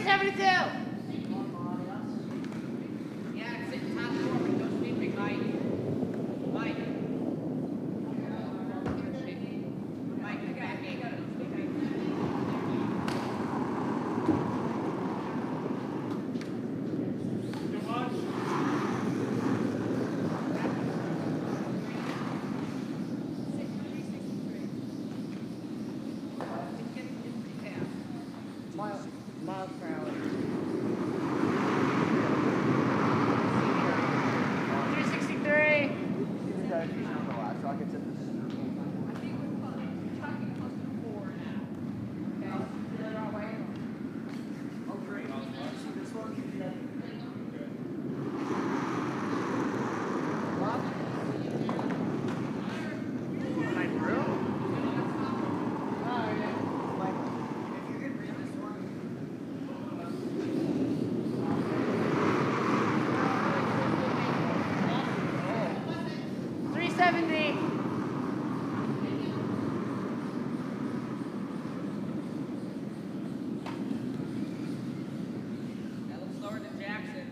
372. Yeah, it's in top four, but don't speak big Mike. Mike. Mike, the back eight. Too much? Miles per hour. 363. That looks slower than Jackson.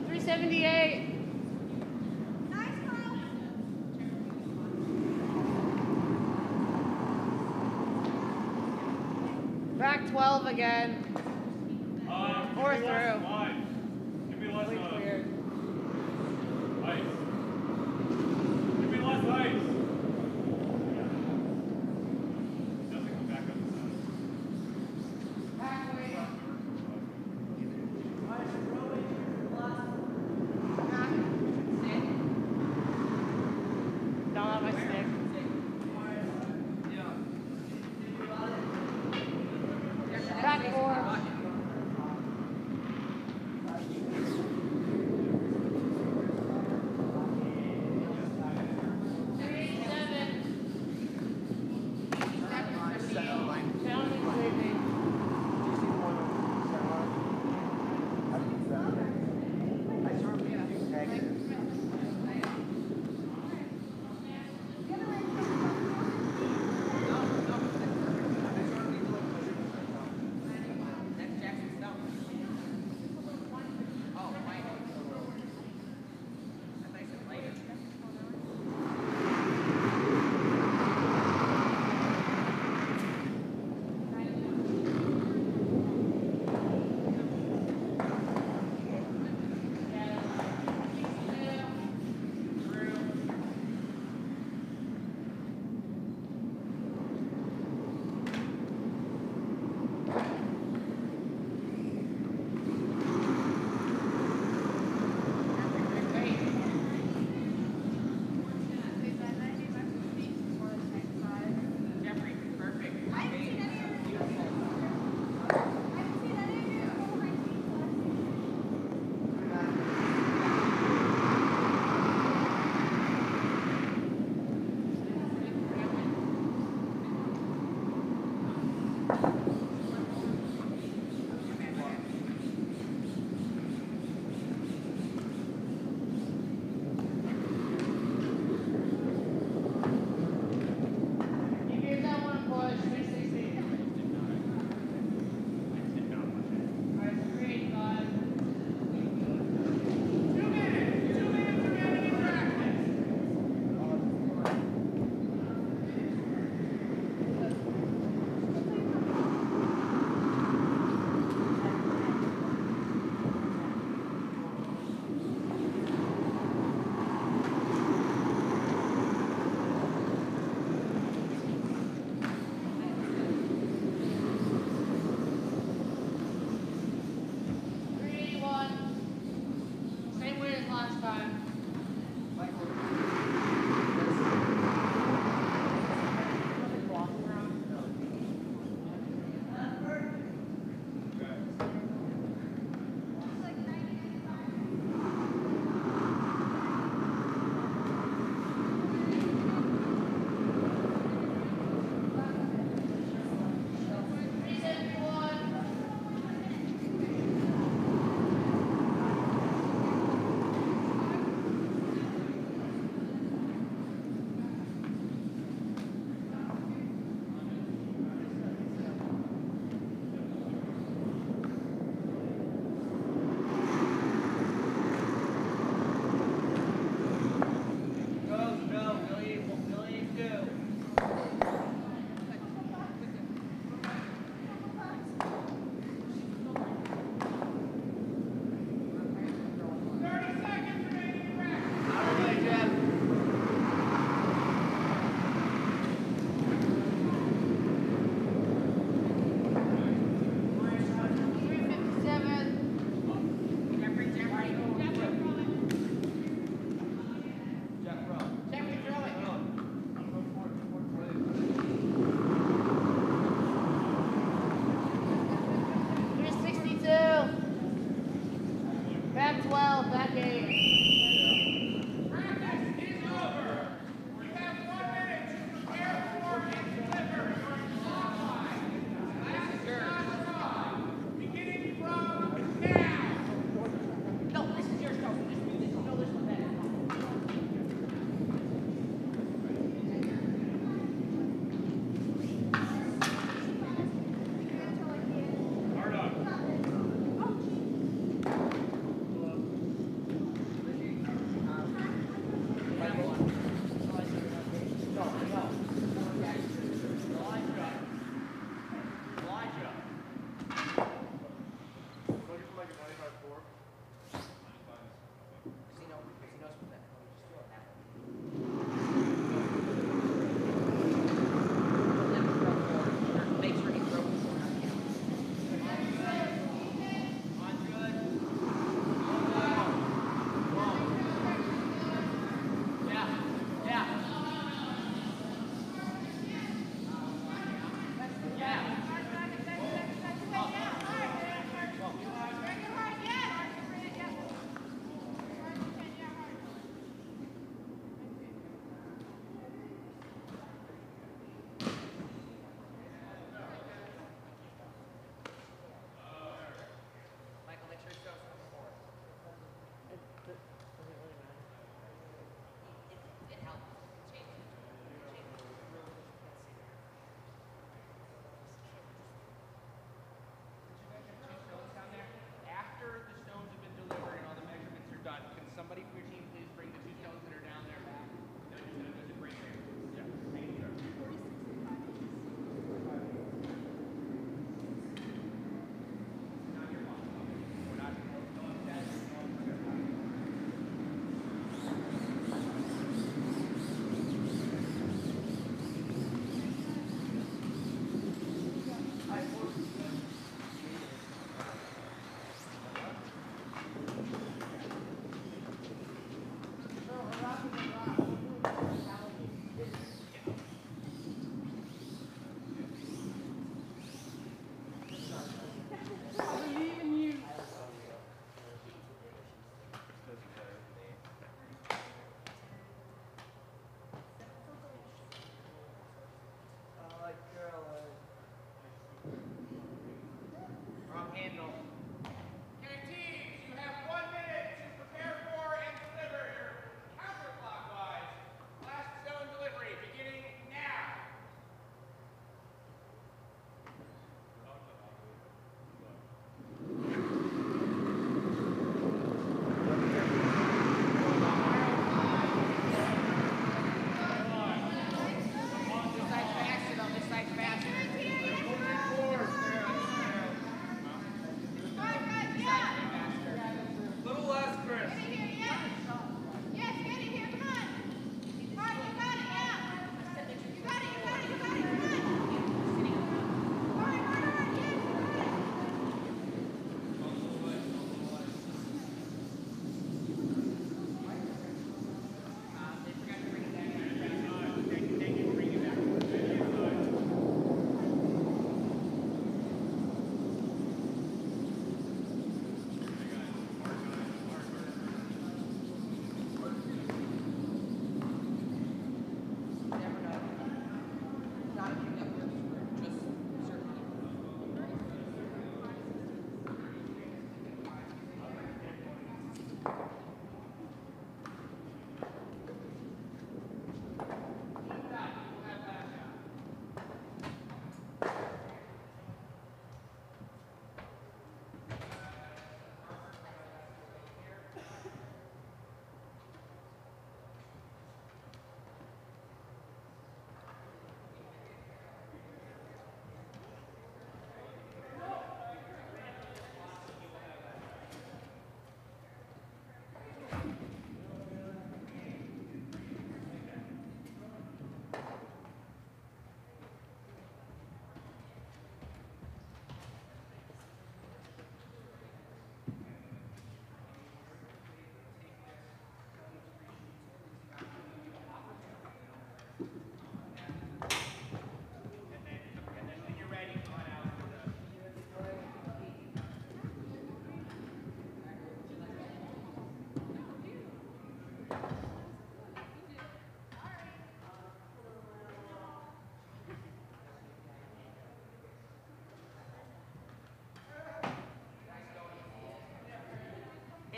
378. Back 12 again. Or Give me less through. line. Give me less Weird. ice. Give me less ice. Doesn't come back up the side. Don't have my stick. Back 4.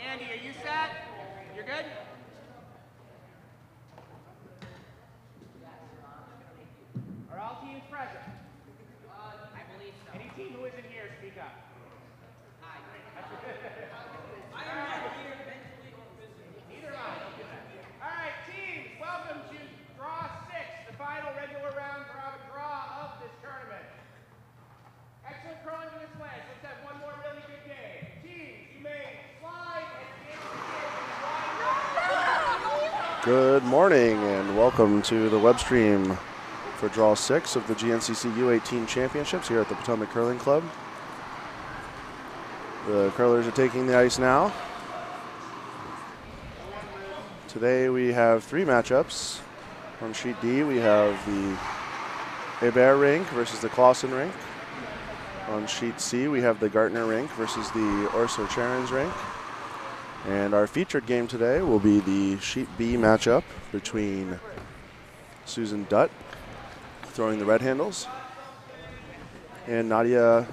Andy, are you set? You're good? Are all teams present? I believe so. Any team who isn't here, speak up. Hi. Neither am I. Don't do that. All right, teams, welcome to Draw 6, the final regular round draw of this tournament. Excellent curling to this way. So let's have one more really good game. Teams, you may slide and Good morning and welcome to the web stream for Draw 6 of the GNCC U18 Championships here at the Potomac Curling Club. The curlers are taking the ice now. Today we have 3 matchups. On sheet D we have the Hebert rink versus the Clausen rink. On sheet C we have the Gartner rink versus the Orso Cherens rink. And our featured game today will be the sheet B matchup between Susan Dutt throwing the red handles and Nadia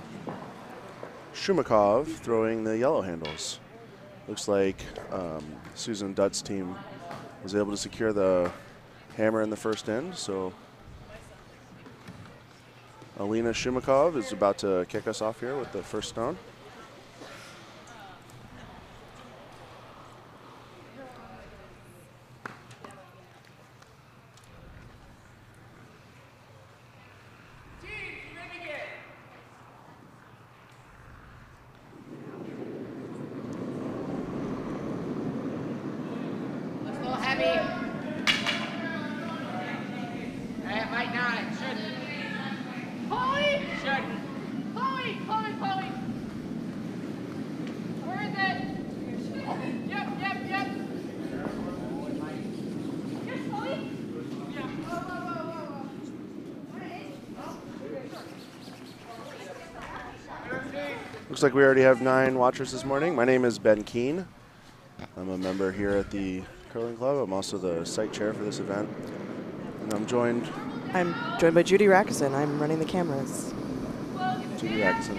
Tschumakow throwing the yellow handles. Looks like Susan Dutt's team was able to secure the hammer in the first end, so Alina Tschumakow is about to kick us off here with the first stone. Looks a little heavy. It might not. It shouldn't. Chloe! Shouldn't. Chloe! Where is it? Yep. Yes, Chloe? Yeah. Looks like we already have 9 watchers this morning. My name is Ben Keene. I'm a member here at the Curling Club. I'm also the site chair for this event. And I'm joined by Judy Rackison. I'm running the cameras. Judy Atkinson,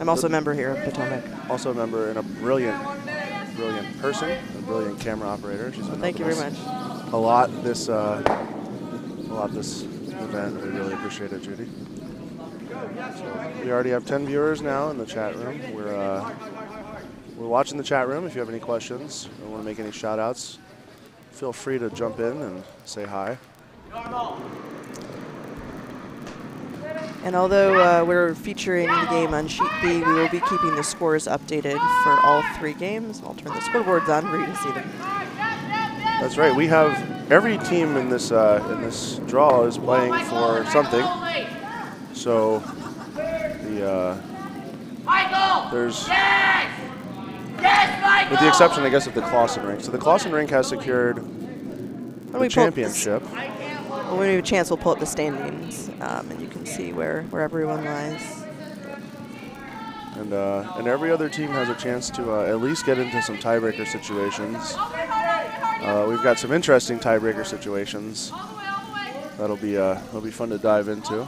I'm also a member here of Potomac. also a member and a brilliant person, a brilliant camera operator. She's been Thank you helping very us much. a lot this event. We really appreciate it, Judy. So we already have 10 viewers now in the chat room. We're watching the chat room. If you have any questions or want to make any shout outs, feel free to jump in and say hi. And although we're featuring the game on sheet B, we will be keeping the scores updated for all 3 games. I'll turn the scoreboards on for you to see them. That's right. We have every team in this draw is playing for something. So there's, Michael! with the exception, I guess, of the Clausen rink. So the Clausen rink has secured the championship. When we have a chance, we'll pull up the standings, and you can see where everyone lies. And every other team has a chance to at least get into some tiebreaker situations. We've got some interesting tiebreaker situations. That'll be fun to dive into.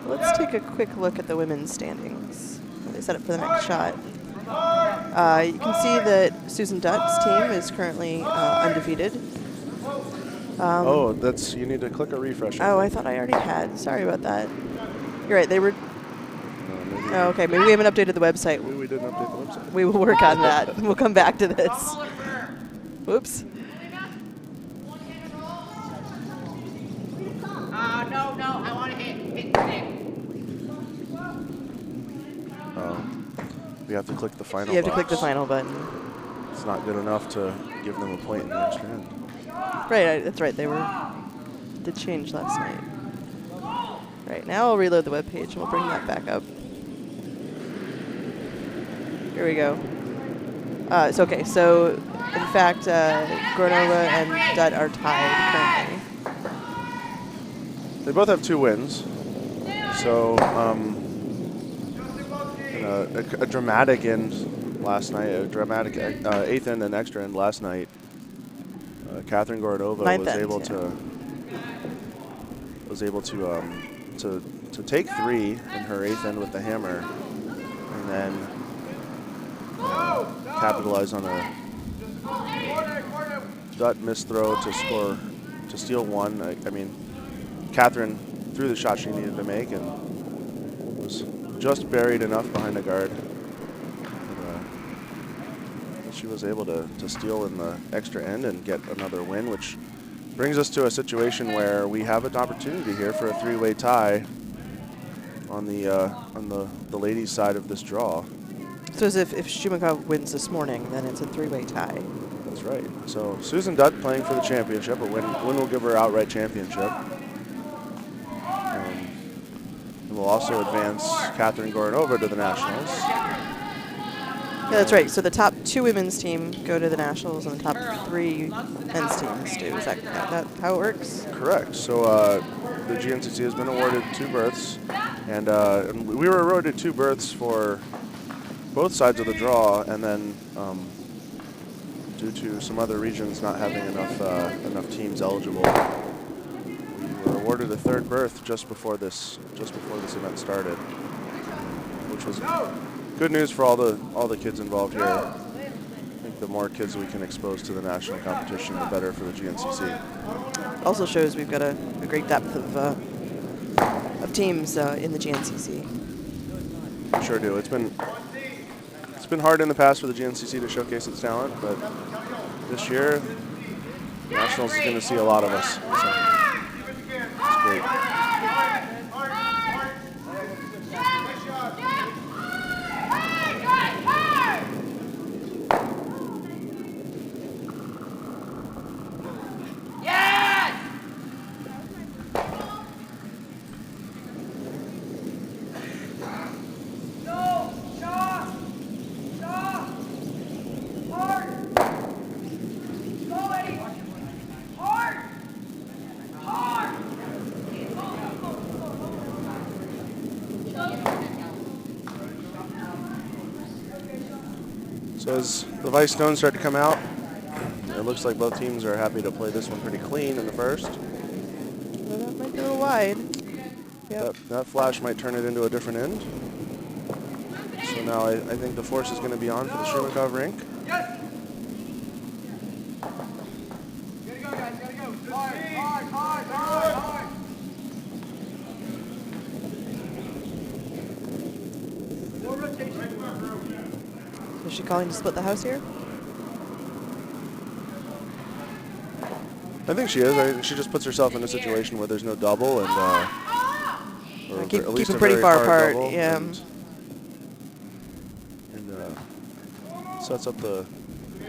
Let's take a quick look at the women's standings. They set up for the next shot. You can see that Susan Dutt's team is currently undefeated. You need to click a refresh. I thought I already had. Sorry about that. You're right. They were. Okay. Maybe we haven't updated the website. Maybe we didn't update the website. We will work on that. We'll come back to this. Whoops. No. I want to hit the thing. We have to click the final. You have to click the box. final button. It's not good enough to give them a point in the extra end. Right. That's right. They did change last night. Right. Now I'll reload the web page and we'll bring that back up. Here we go. It's okay. So, in fact, Gronova and Dutt are tied currently. They both have 2 wins. So, a dramatic end last night, a dramatic 8th end and extra end last night. Catherine Gordova Ninth was end, able yeah. to was able to take 3 in her 8th end with the hammer, and then capitalize on a Dutt missed throw to score, to steal 1. I mean, Catherine threw the shot she needed to make and was just buried enough behind the guard. And, she was able to steal in the extra end and get another win, which brings us to a situation where we have an opportunity here for a 3-way tie on the ladies' side of this draw. So as if Tschumakow wins this morning, then it's a 3-way tie. That's right. So Susan Dutt playing for the championship. A win will give her outright championship. And we'll also advance Catherine Goranova to the Nationals. Yeah, that's right. So the top 2 women's team go to the Nationals, and the top 3 men's teams do. Is that how it works? Correct. So the GNCC has been awarded 2 berths, and we were awarded 2 berths for both sides of the draw, and then due to some other regions not having enough teams eligible, we were awarded a 3rd berth just before this event started, which was good news for all the kids involved here. I think the more kids we can expose to the national competition, the better for the GNCC. Also shows we've got a great depth of teams in the GNCC. We sure do. It's been hard in the past for the GNCC to showcase its talent, but this year, Nationals is going to see a lot of us. So it's great. So as the Vice stones start to come out, it looks like both teams are happy to play this one pretty clean in the first. Well, that might be a little wide. Yep. That flash might turn it into a different end. So now I think the force is going to be on for the Tschumakow rink. Yes. Gotta go, guys. Gotta go. Hard. No rotation. Is she calling to split the house here? I think she is. I think she just puts herself in a situation where there's no double and or Keep at least them a pretty very far hard apart. double, Yeah. and sets up the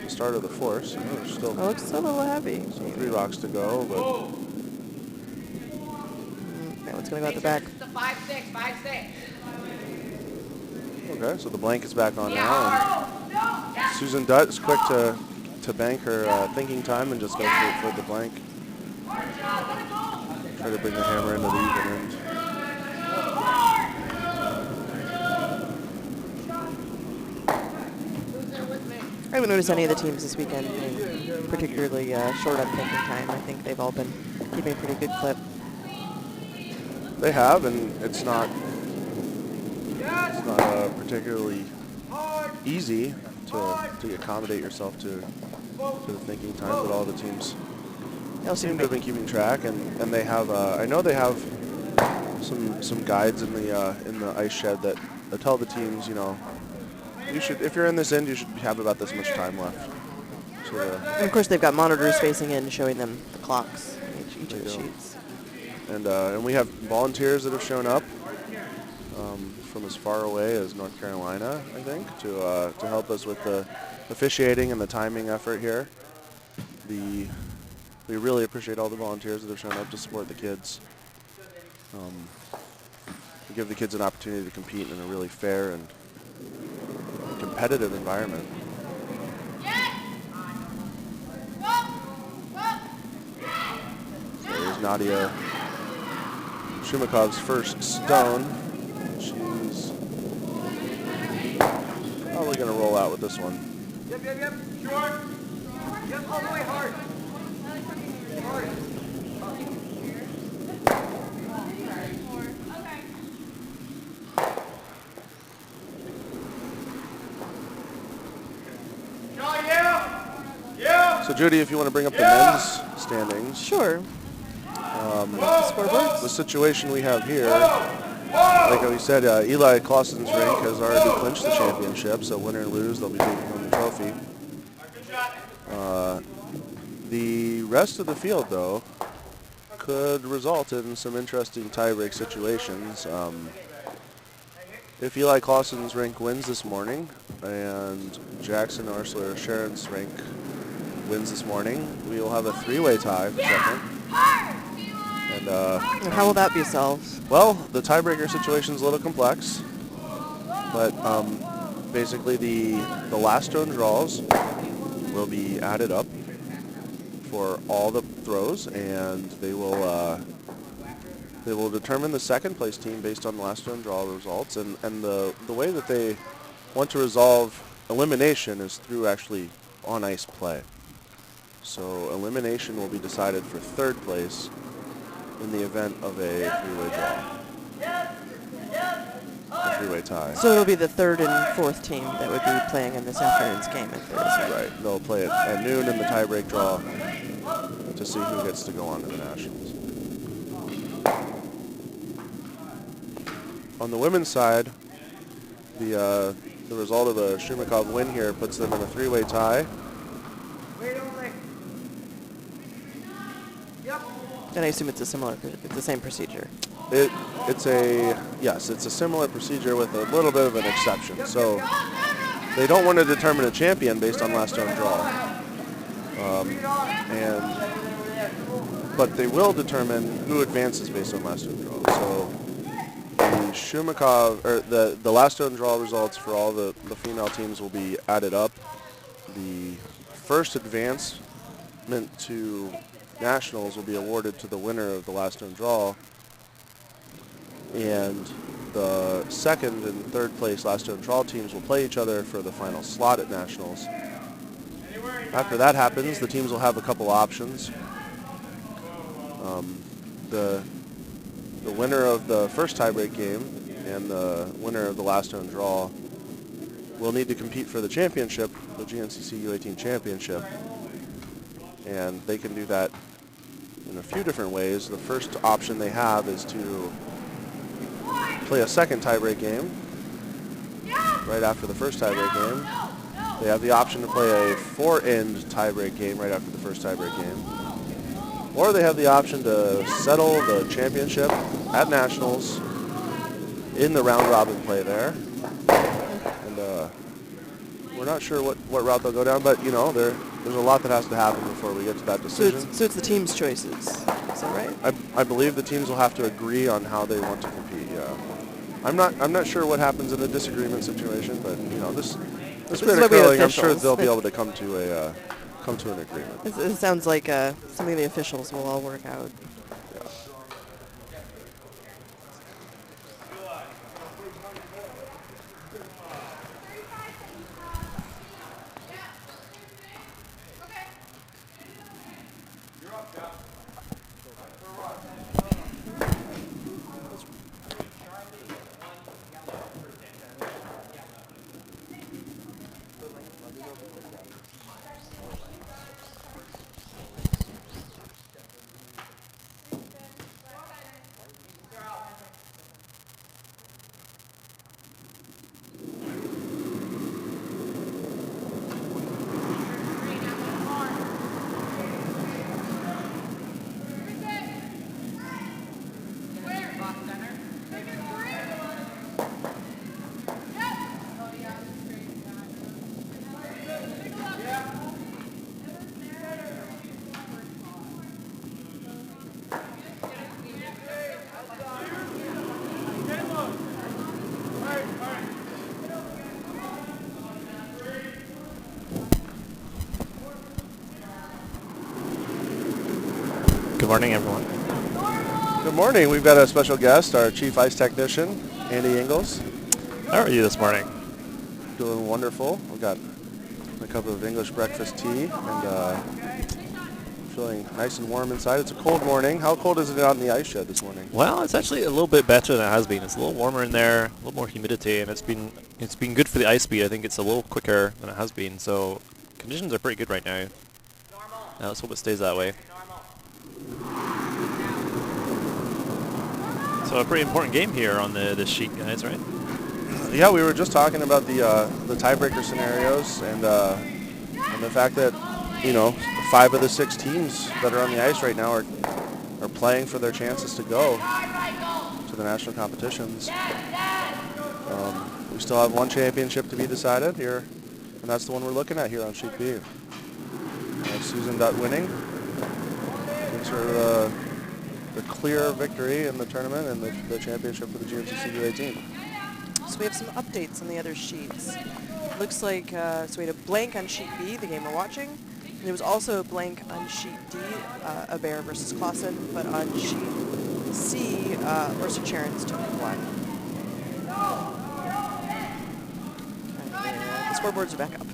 start of the force. There's still Oh, looks a little heavy. 3 rocks to go, but That one's gonna go out the back. The 5-6, 5-6. okay. So the blanket's back on now. And Susan Dutt is quick to bank her thinking time and just go for the blank. Try to bring the hammer into the even end. I haven't noticed any of the teams this weekend being particularly short on thinking time. I think they've all been keeping a pretty good clip. They have, and it's not particularly easy to accommodate yourself to the thinking time, but all the teams seem to have been keeping track, and they have. I know they have some guides in the ice shed that tell the teams, you know, you should, if you're in this end, you should have about this much time left. So And of course, they've got monitors facing in, showing them the clocks each of the sheets. and we have volunteers that have shown up from as far away as North Carolina, I think, to help us with the officiating and the timing effort here. We really appreciate all the volunteers that have shown up to support the kids. To give the kids an opportunity to compete in a really fair and competitive environment. So there's Nadia Tschumakov's first stone. She's probably going to roll out with this one. Yep. Short. Yep, all the way hard. So Judy, if you want to bring up the men's standings, Sure. The scoreboard. the situation we have here, like we said, Eli Clausen's rink has already clinched the championship, so win or lose, they'll be taking home the trophy. The rest of the field, though, could result in some interesting tie-break situations. If Eli Clausen's rink wins this morning and Jackson Arsler Sharon's rink wins this morning, we will have a three-way tie for second. And How will that be solved? well, the tiebreaker situation is a little complex, but basically the last stone draws will be added up for all the throws, and they will determine the second place team based on the last stone draw results. And the way that they want to resolve elimination is through actually on ice play. So elimination will be decided for third place in the event of a three-way draw, a three-way tie. So it'll be the third and fourth team that would be playing in this afternoon's game if there is one. Right, they'll play it at noon in the tie-break draw to see who gets to go on to the Nationals. On the women's side, the result of a Tschumakow win here puts them in a three-way tie. And I assume it's it's the same procedure. It's a similar procedure with a little bit of an exception. So they don't want to determine a champion based on last stone draw, but they will determine who advances based on last stone draw. So the Tschumakow, or the last stone draw results for all the female teams will be added up. The first advancement to Nationals will be awarded to the winner of the last stone draw, and the second and third place last stone draw teams will play each other for the final slot at Nationals. After that happens, the teams will have a couple options. The winner of the first tiebreak game and the winner of the last stone draw will need to compete for the championship, the GNCC U18 championship, and they can do that in a few different ways. The first option they have is to play a second tiebreak game right after the first tiebreak game. They have the option to play a four-end tiebreak game right after the first tiebreak game. Or they have the option to settle the championship at Nationals in the round-robin play there. And we're not sure what route they'll go down, but you know, there's a lot that has to happen before we get to that decision. So it's the team's choices, is that right? I believe the teams will have to agree on how they want to compete. Yeah, I'm not sure what happens in a disagreement situation, but you know, this bit of curling, I'm sure they'll be able to come to an agreement. It sounds like something the officials will all work out. Yeah. Good morning, everyone. Good morning. We've got a special guest, our chief ice technician, Andy Ingles. How are you this morning? Doing wonderful. We've got a cup of English breakfast tea and feeling nice and warm inside. It's a cold morning. How cold is it out in the ice shed this morning? Well, it's actually a little bit better than it has been. It's a little warmer in there, a little more humidity, and it's been good for the ice speed. I think it's a little quicker than it has been, so conditions are pretty good right now. Let's hope it stays that way. So a pretty important game here on this sheet, guys, right? Yeah, we were just talking about the tiebreaker scenarios and the fact that, you know, 5 of the 6 teams that are on the ice right now are playing for their chances to go to the national competitions. We still have one championship to be decided here, and that's the one we're looking at here on sheet B. Susan Dutt winning gives her the clear victory in the tournament and the championship for the GNCC U18. So we have some updates on the other sheets. Looks like, so we had a blank on sheet B, the game we're watching. And there was also a blank on sheet D, Abair versus Clausen, but on sheet C, Mercer Charon's took 1. And the scoreboards are back up.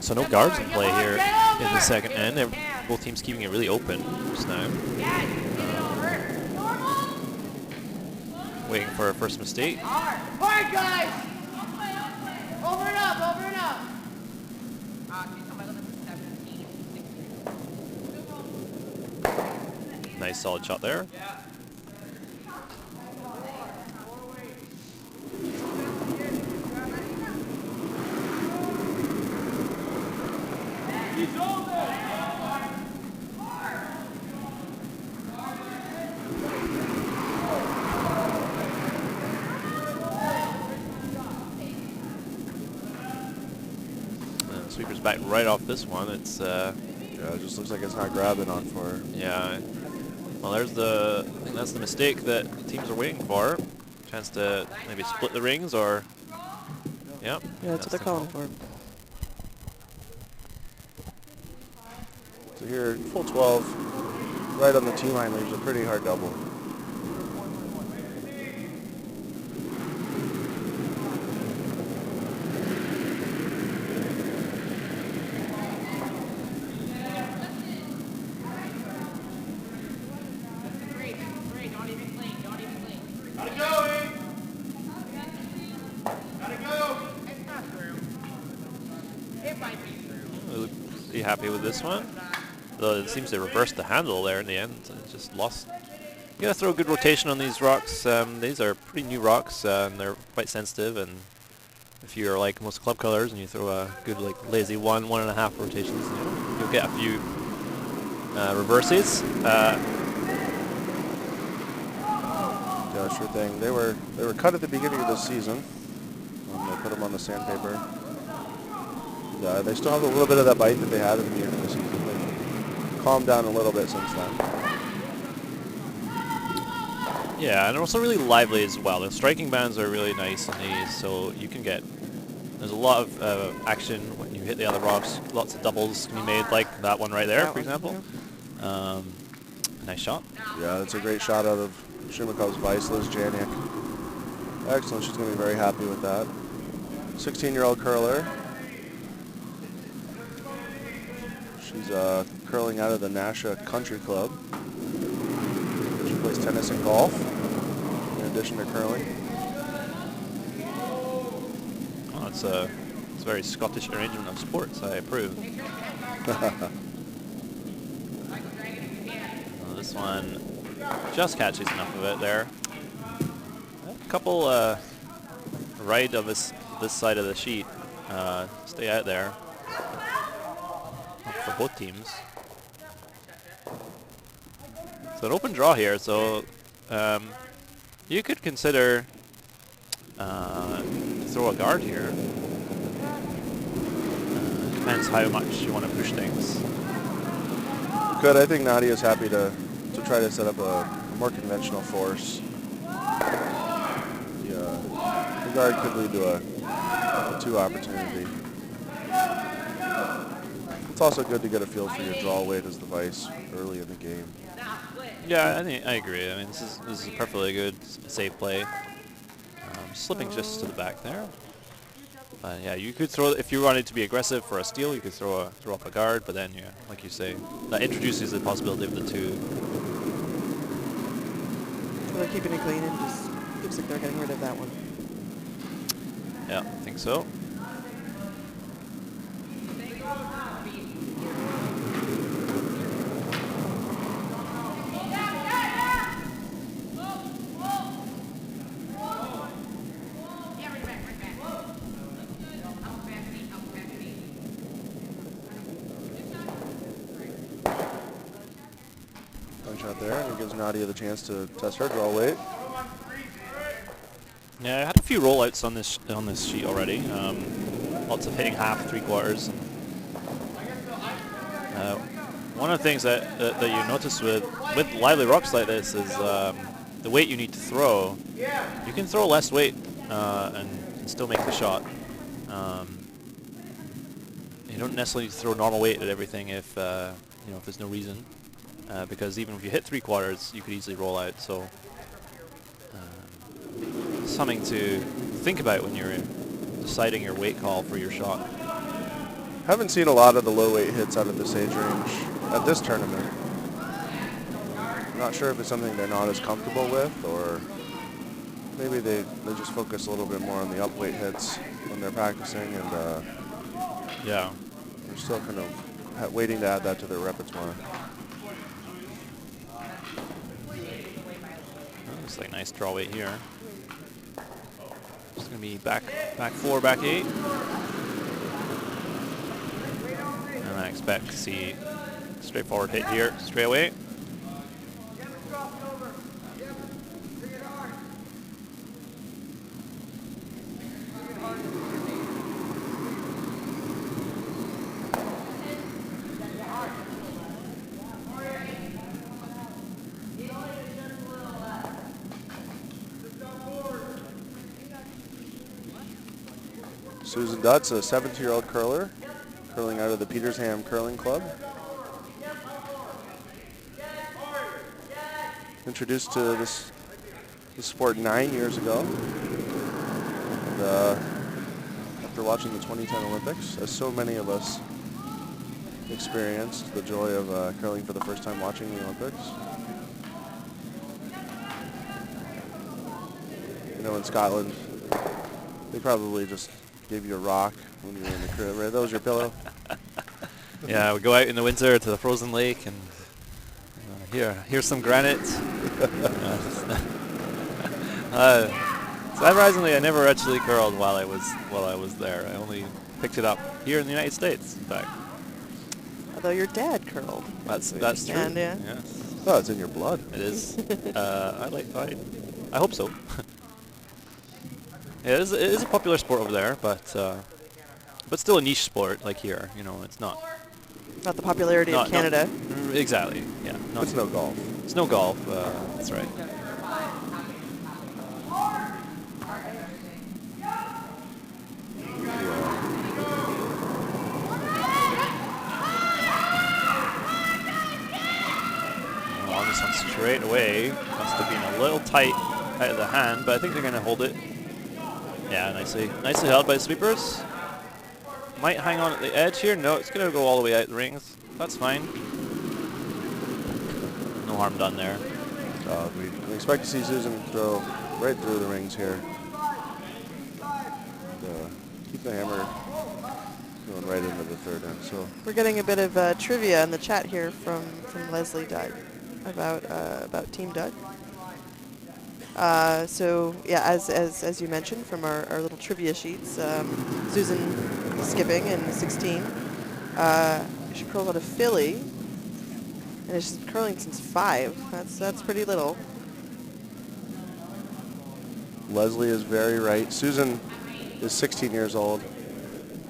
So no guards in play here in the second end. Both teams keeping it really open just now. Waiting for a first mistake. Hard, guys! Over and up, over and up! Nice solid shot there. Sweeper's back right off this one. It's yeah, it just looks like it's not grabbing on for her. Yeah. Well, there's I think that's the mistake that teams are waiting for. Chance to maybe split the rings or. Yep. Yeah, that's what they're calling for. So here, full 12, right on the T-line, there's a pretty hard double. Pretty happy with this one. Though it seems to reverse the handle there in the end. It just lost. You gotta throw a good rotation on these rocks. These are pretty new rocks and they're quite sensitive. And if you're like most club colors and you throw a good like lazy 1.5 rotations, you'll get a few reverses. Yeah, sure thing. They were cut at the beginning of the season when they put them on the sandpaper. They still have a little bit of that bite that they had at the beginning of the season. They've calmed down a little bit since then. Yeah, and they're also really lively as well. The striking bands are really nice on these, so you can get. There's a lot of action when you hit the other rocks. Lots of doubles can be made, like that one right there, for example. Nice shot. Yeah, that's a great shot out of Tschumakow's vice, Liz Janiak. Excellent. She's going to be very happy with that. 16-year-old curler. She's curling out of the Nasha Country Club. She plays tennis and golf in addition to curling. Oh, it's a very Scottish arrangement of sports. I approve. This one just catches enough of it there. A couple right of this side of the sheet. Stay out there. For both teams. So an open draw here, so you could consider throw a guard here. Depends how much you want to push things. Could. I think Nadia's happy to try to set up a more conventional force. The guard could lead to a 2 opportunity. It's also good to get a feel for your draw weight as the vice early in the game. Yeah, I agree. I mean, this is a perfectly good safe play. Slipping just to the back there. But yeah, you could throw, if you wanted to be aggressive for a steal, you could throw up a guard, but then, yeah, like you say, that introduces the possibility of the 2. So they're keeping it clean and just looks like they're getting rid of that one. Yeah, I think so. Shot there, and it gives Nadia the chance to test her draw weight. Yeah, I had a few rollouts on this sheet already. Lots of hitting half, 3/4. One of the things that you notice with lively rocks like this is the weight you need to throw. You can throw less weight and still make the shot. You don't necessarily need to throw normal weight at everything if if there's no reason. Because even if you hit 3/4, you could easily roll out. So something to think about when you're deciding your weight call for your shot. Haven't seen a lot of the low weight hits out of this age range at this tournament. Not sure if it's something they're not as comfortable with, or maybe they just focus a little bit more on the up weight hits when they're practicing, and yeah, they're still kind of waiting to add that to their repertoire. Looks like nice draw weight here. It's going to be back 4, back 8. And I expect to see a straightforward hit here straight away. Susan Dutt's a 17-year-old curler, curling out of the Petersham Curling Club. Introduced to this sport 9 years ago. And after watching the 2010 Olympics, as so many of us experienced the joy of curling for the first time watching the Olympics. You know, in Scotland, they probably just gave you a rock when you were in the crib, right? That was your pillow? Yeah, we go out in the winter to the frozen lake and here's some granite. Surprisingly, I never actually curled while I was there. I only picked it up here in the United States, in fact. Although your dad curled. That's true. Yeah. Yes. Oh, it's in your blood. It is. I hope so. Yeah, it is a popular sport over there, but still a niche sport like here. You know, it's not. Not the popularity of Canada. Exactly. Yeah. It's no golf. It's no golf. That's right. On this one straight away. Must have been a little tight out of the hand, but I think they're going to hold it. Yeah, nicely held by the sweepers. Might hang on at the edge here. No, it's going to go all the way out the rings. That's fine. No harm done there. We expect to see Susan throw right through the rings here. Keep the hammer going right into the third end. So we're getting a bit of trivia in the chat here from Leslie Dutt about Team Dutt. So yeah, as you mentioned from our little trivia sheets, Susan skipping in 16. She curled out of Philly, and she's been curling since 5. That's pretty little. Leslie is very right. Susan is 16 years old.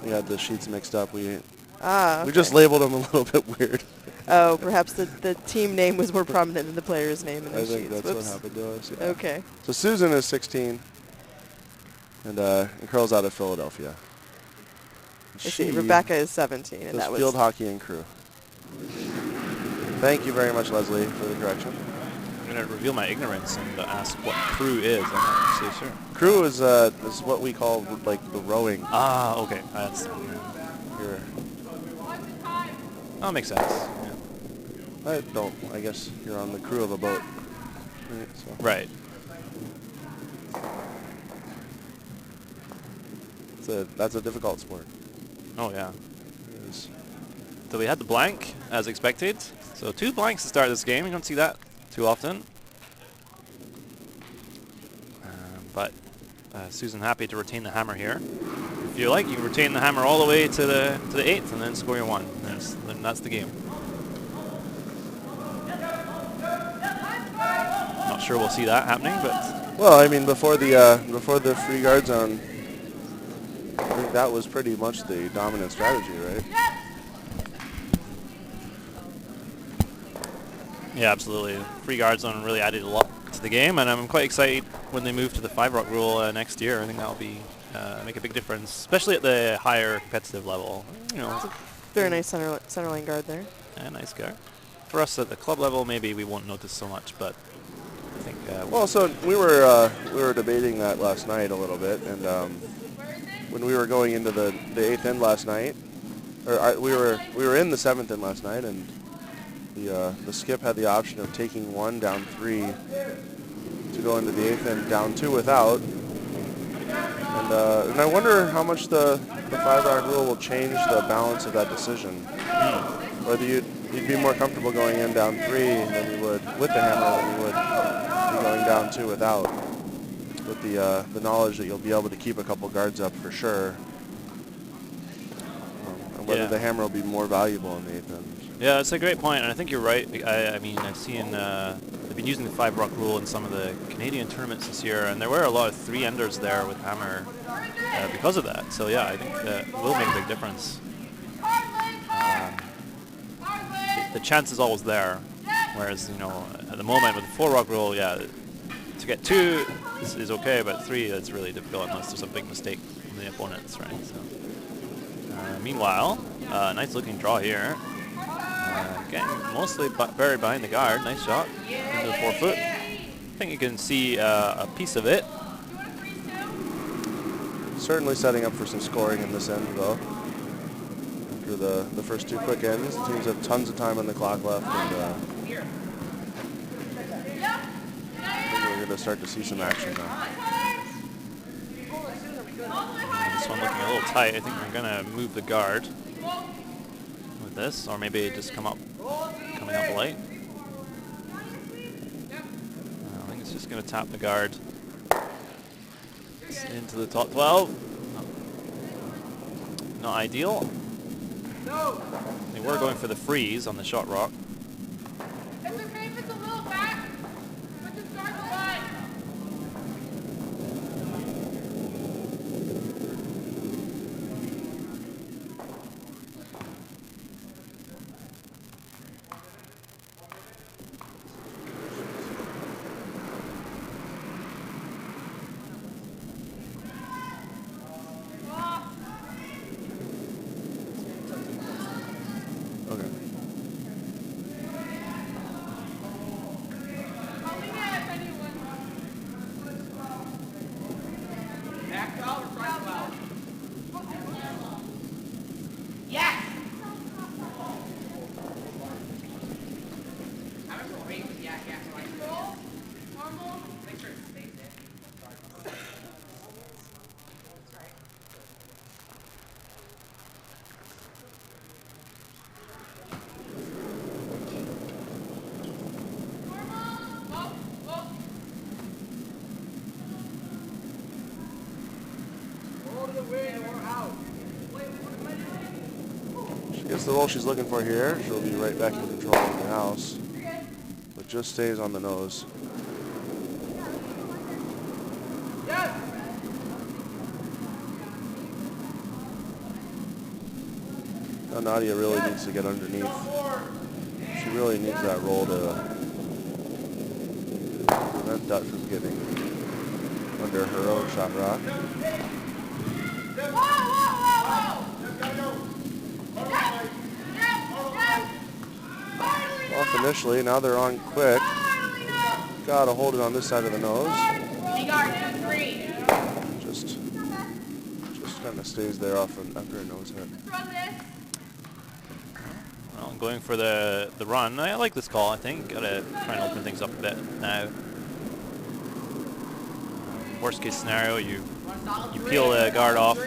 We had the sheets mixed up. We Ah, We okay. just labeled them a little bit weird. Oh, perhaps the team name was more prominent than the player's name in I those think sheets. that's Whoops. what happened to us. Yeah. Okay. So Susan is 16, and Curl's out of Philadelphia. I see. Rebecca is 17, and does that was field hockey and crew. Thank you very much, Leslie, for the correction. I'm going to reveal my ignorance and ask what crew is. I'm not actually sure. Crew is what we call like the rowing. Ah, okay. That's, Here. that makes sense. Yeah. I guess you're on the crew of a boat. Right. So. Right. That's a difficult sport. Oh, yeah. It is. So we had the blank, as expected. So 2 blanks to start this game. You don't see that too often. But Susan happy to retain the hammer here. If you like, you can retain the hammer all the way to the 8th and then score your 1. Then that's the game. Not sure we'll see that happening, but Well, I mean, before the free guard zone, I think that was pretty much the dominant strategy, right? yeah, absolutely. Free guard zone really added a lot to the game, and I'm quite excited when they move to the 5-rock rule next year. I think that'll be make a big difference, especially at the higher competitive level. You know, very nice center lane guard there. a nice guard. For us at the club level, maybe we won't notice so much, but I think. Well, so we were debating that last night a little bit, and when we were going into the 8th end last night, we were in the 7th end last night, and the skip had the option of taking 1 down 3 to go into the 8th end down 2 without, and I wonder how much the 5-rock rule will change the balance of that decision. Whether you'd be more comfortable going in down 3 than you would with the hammer than you would be going down 2 without, with the knowledge that you'll be able to keep a couple guards up for sure, and whether the hammer will be more valuable in the 8th end. Yeah, it's a great point, and I think you're right. I mean, I've seen they've been using the 5-rock rule in some of the Canadian tournaments this year, and there were a lot of 3-enders there with hammer because of that. So yeah, I think that will make a big difference. The chance is always there, whereas, you know, at the moment with the 4-rock rule, yeah, to get 2 is okay, but 3 it's really difficult unless there's a big mistake from the opponents, right? So, meanwhile, nice looking draw here. Getting mostly buried behind the guard. Nice shot into the 4-foot. I think you can see a piece of it. Certainly setting up for some scoring in this end, though. After the first 2 quick ends, the teams have tons of time on the clock left, and I think we're going to start to see some action now. This one looking a little tight. I think we're going to move the guard with this, or maybe just coming up light. I think it's just going to tap the guard into the top 12. Not ideal. They were going for the freeze on the shot rock. It's okay if it's a little back, but just guard the line. Okay. Coming in if anyone. Back 12 or front 12? Yes! I'm going to wait with yeah, so I can Roll. Normal. make sure it stays there. Normal. Whoa. Roll to the wing or out. She gets the roll she's looking for here. She'll be right back in control of the house, but just stays on the nose. Yes! Now Nadia really needs to get underneath. She really needs that roll to prevent Dutt from getting under her own shot rock. Off initially, now they're on quick. Gotta hold it on this side of the nose. Just kind of stays there off after a nose hit. Well, I'm going for the run. I like this call, I think. Gotta try and open things up a bit now. Worst case scenario, you peel the guard off. So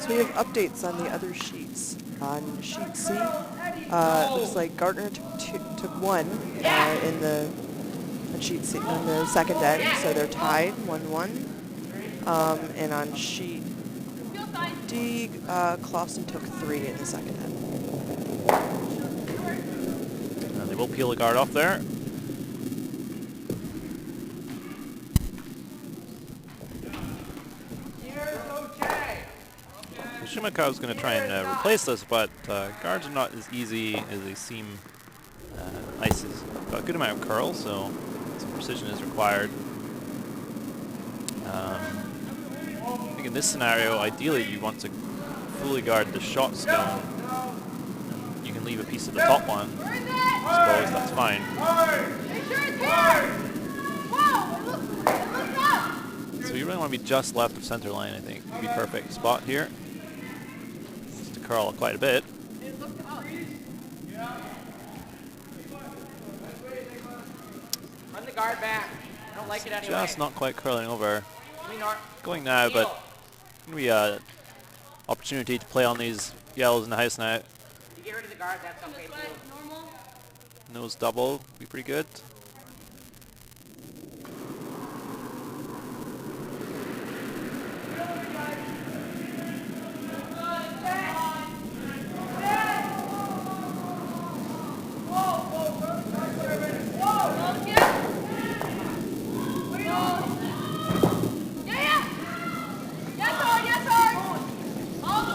we have updates on the other sheets. On sheet C, looks like Gardner took one in the on sheet C on the second end, so they're tied 1-1. And on sheet D, Clausen took 3 in the second end. They will peel the guard off there. Tschumakow is going to try and replace this, but guards are not as easy as they seem. Ice has got a good amount of curl, so some precision is required. I think in this scenario, ideally you want to fully guard the shot stone. And you can leave a piece of the top one. I suppose that's fine. So you really want to be just left of center line, I think. Would be perfect spot here. Just to curl quite a bit. Run the guard back. I don't like it anyway. Just not quite curling over. Going now, but going to be an opportunity to play on these yellows in the house now. You get rid of the guard, that's okay too. Nose double, be pretty good.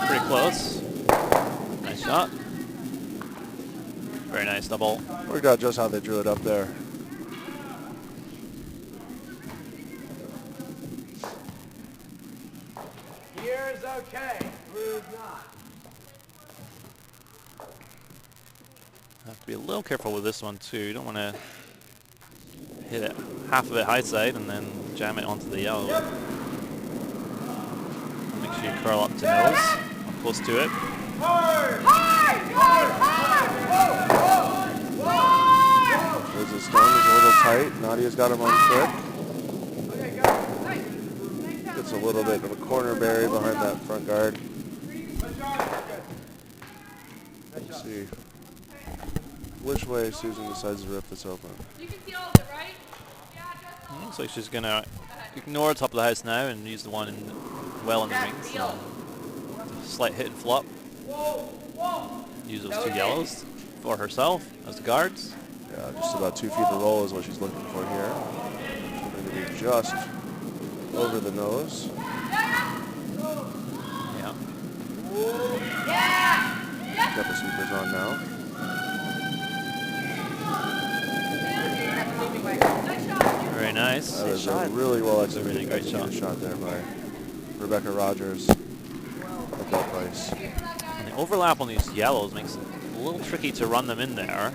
Pretty close. Nice shot. Very nice double. Worked out just how they drew it up there. Here's okay. Blue's not. Have to be a little careful with this one too. You don't want to hit it half of it high side and then jam it onto the yellow. Make sure you curl up to nose, close to it. There's a stone, is a little tight. Nadia's got him on quick. Gets a little bit of a corner bury behind that front guard. Let's see which way Susan decides to rip this open. You can see all of it, right? Yeah, Looks like she's going to ignore top of the house now and use the one well in the ring. So slight hit and flop. Use those 2 yellows for herself as the guards. Yeah, just about 2 feet of roll is what she's looking for here. She's going to be just over the nose. Yeah. Got the sweepers on now. Very nice. That is a really well executed great shot. shot there by Rebecca Rogers at that price. And the overlap on these yellows makes it a little tricky to run them in there.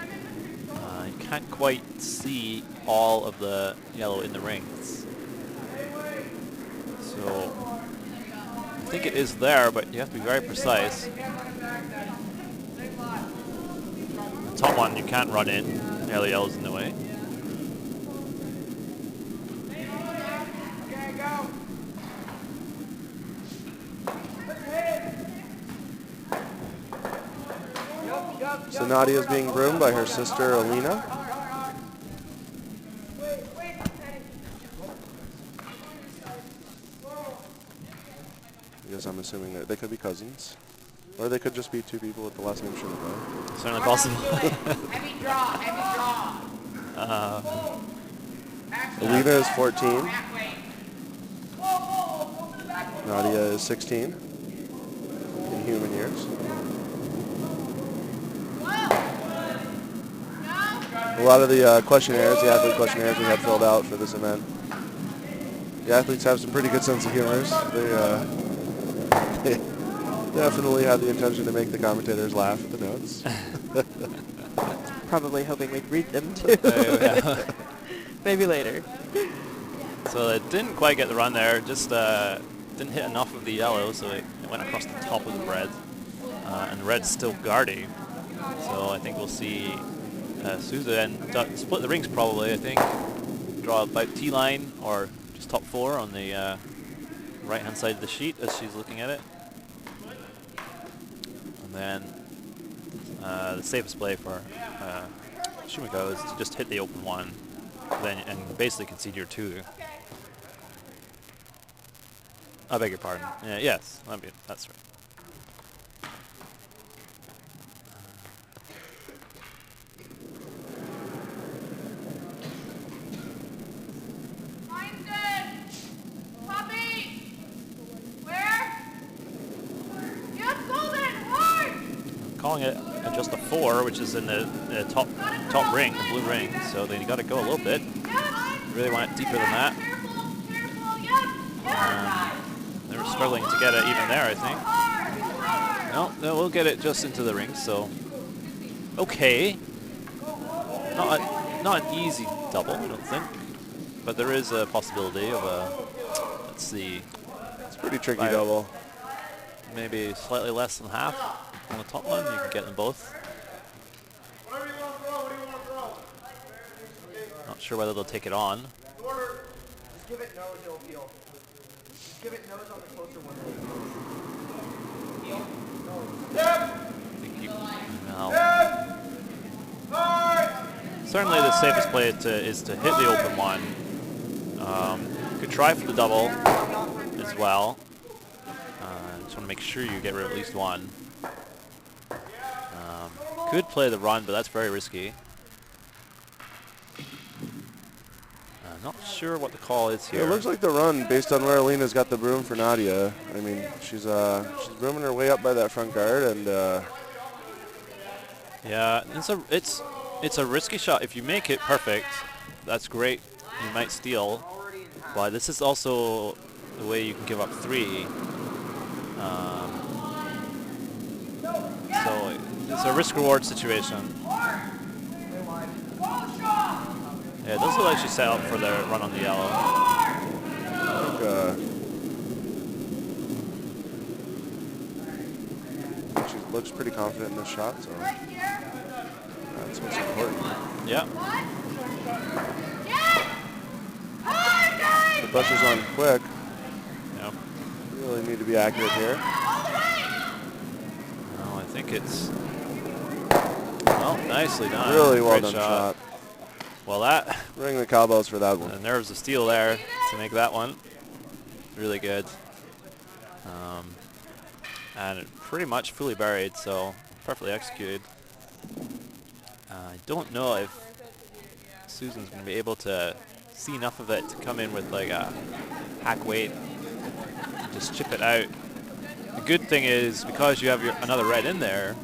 You can't quite see all of the yellow in the rings. So I think it is there, but you have to be very precise. The top one you can't run in. The other yellow's in the way. So Nadia is being groomed by her sister Alina. Because I'm assuming that they could be cousins. Or they could just be 2 people with the last name Tschumakow. Certainly possible. Heavy draw, heavy draw. Alina is 14. Nadia is 16 in human years. a lot of the questionnaires, the athlete questionnaires we had filled out for this event. The athletes have some pretty good sense of humors. They definitely had the intention to make the commentators laugh at the notes. Probably hoping we'd read them too. Yeah. Maybe later. So it didn't quite get the run there, just didn't hit enough of the yellow, so it went across the top of the red. And the red's still guardy. So I think we'll see Souza and Dutt split the rings probably, I think. Draw about T-line or just top 4 on the right-hand side of the sheet as she's looking at it. And then the safest play for Tschumakow is to just hit the open 1 then and basically concede your 2. I beg your pardon. Yes, that's right. Mine's good. Poppy. Where? Yep, golden. Hard. Calling it just a 4, which is in the top ring, the blue ring. So they got to go a little bit. Really want it deeper than that. Careful. Careful. Yep. They were struggling to get it even there, I think. No, we'll get it just into the ring. So okay, not an easy double, I don't think, but there is a possibility of a. Let's see. It's a pretty tricky double. Maybe slightly less than half on the top one. You can get them both. Not sure whether they'll take it on. Give it nose, it'll feel. Give it nose on the closer one. Certainly the safest play is to hit the open 1. Could try for the double as well. Just want to make sure you get rid of at least 1. Could play the run, but that's very risky. Not sure what the call is here. Yeah, it looks like the run, based on where Alina's got the broom for Nadia. I mean, she's brooming her way up by that front guard, and yeah, it's a risky shot. If you make it perfect, that's great. You might steal, but this is also the way you can give up 3. So it's a risk-reward situation. Yeah, it does look like she set up for the run on the yellow. She looks pretty confident in this shot, so that's what's important. Yeah. The pressure's on quick. Yep. Really need to be accurate here. No, I think it's nicely done. Really well Great done shot. Well, that ring the cowbells for that one. the nerves of steel there to make that one really good, and it pretty much fully buried, so perfectly executed. I don't know if Susan's going to be able to see enough of it to come in with like a hack weight and just chip it out. The good thing is because you have another red in there,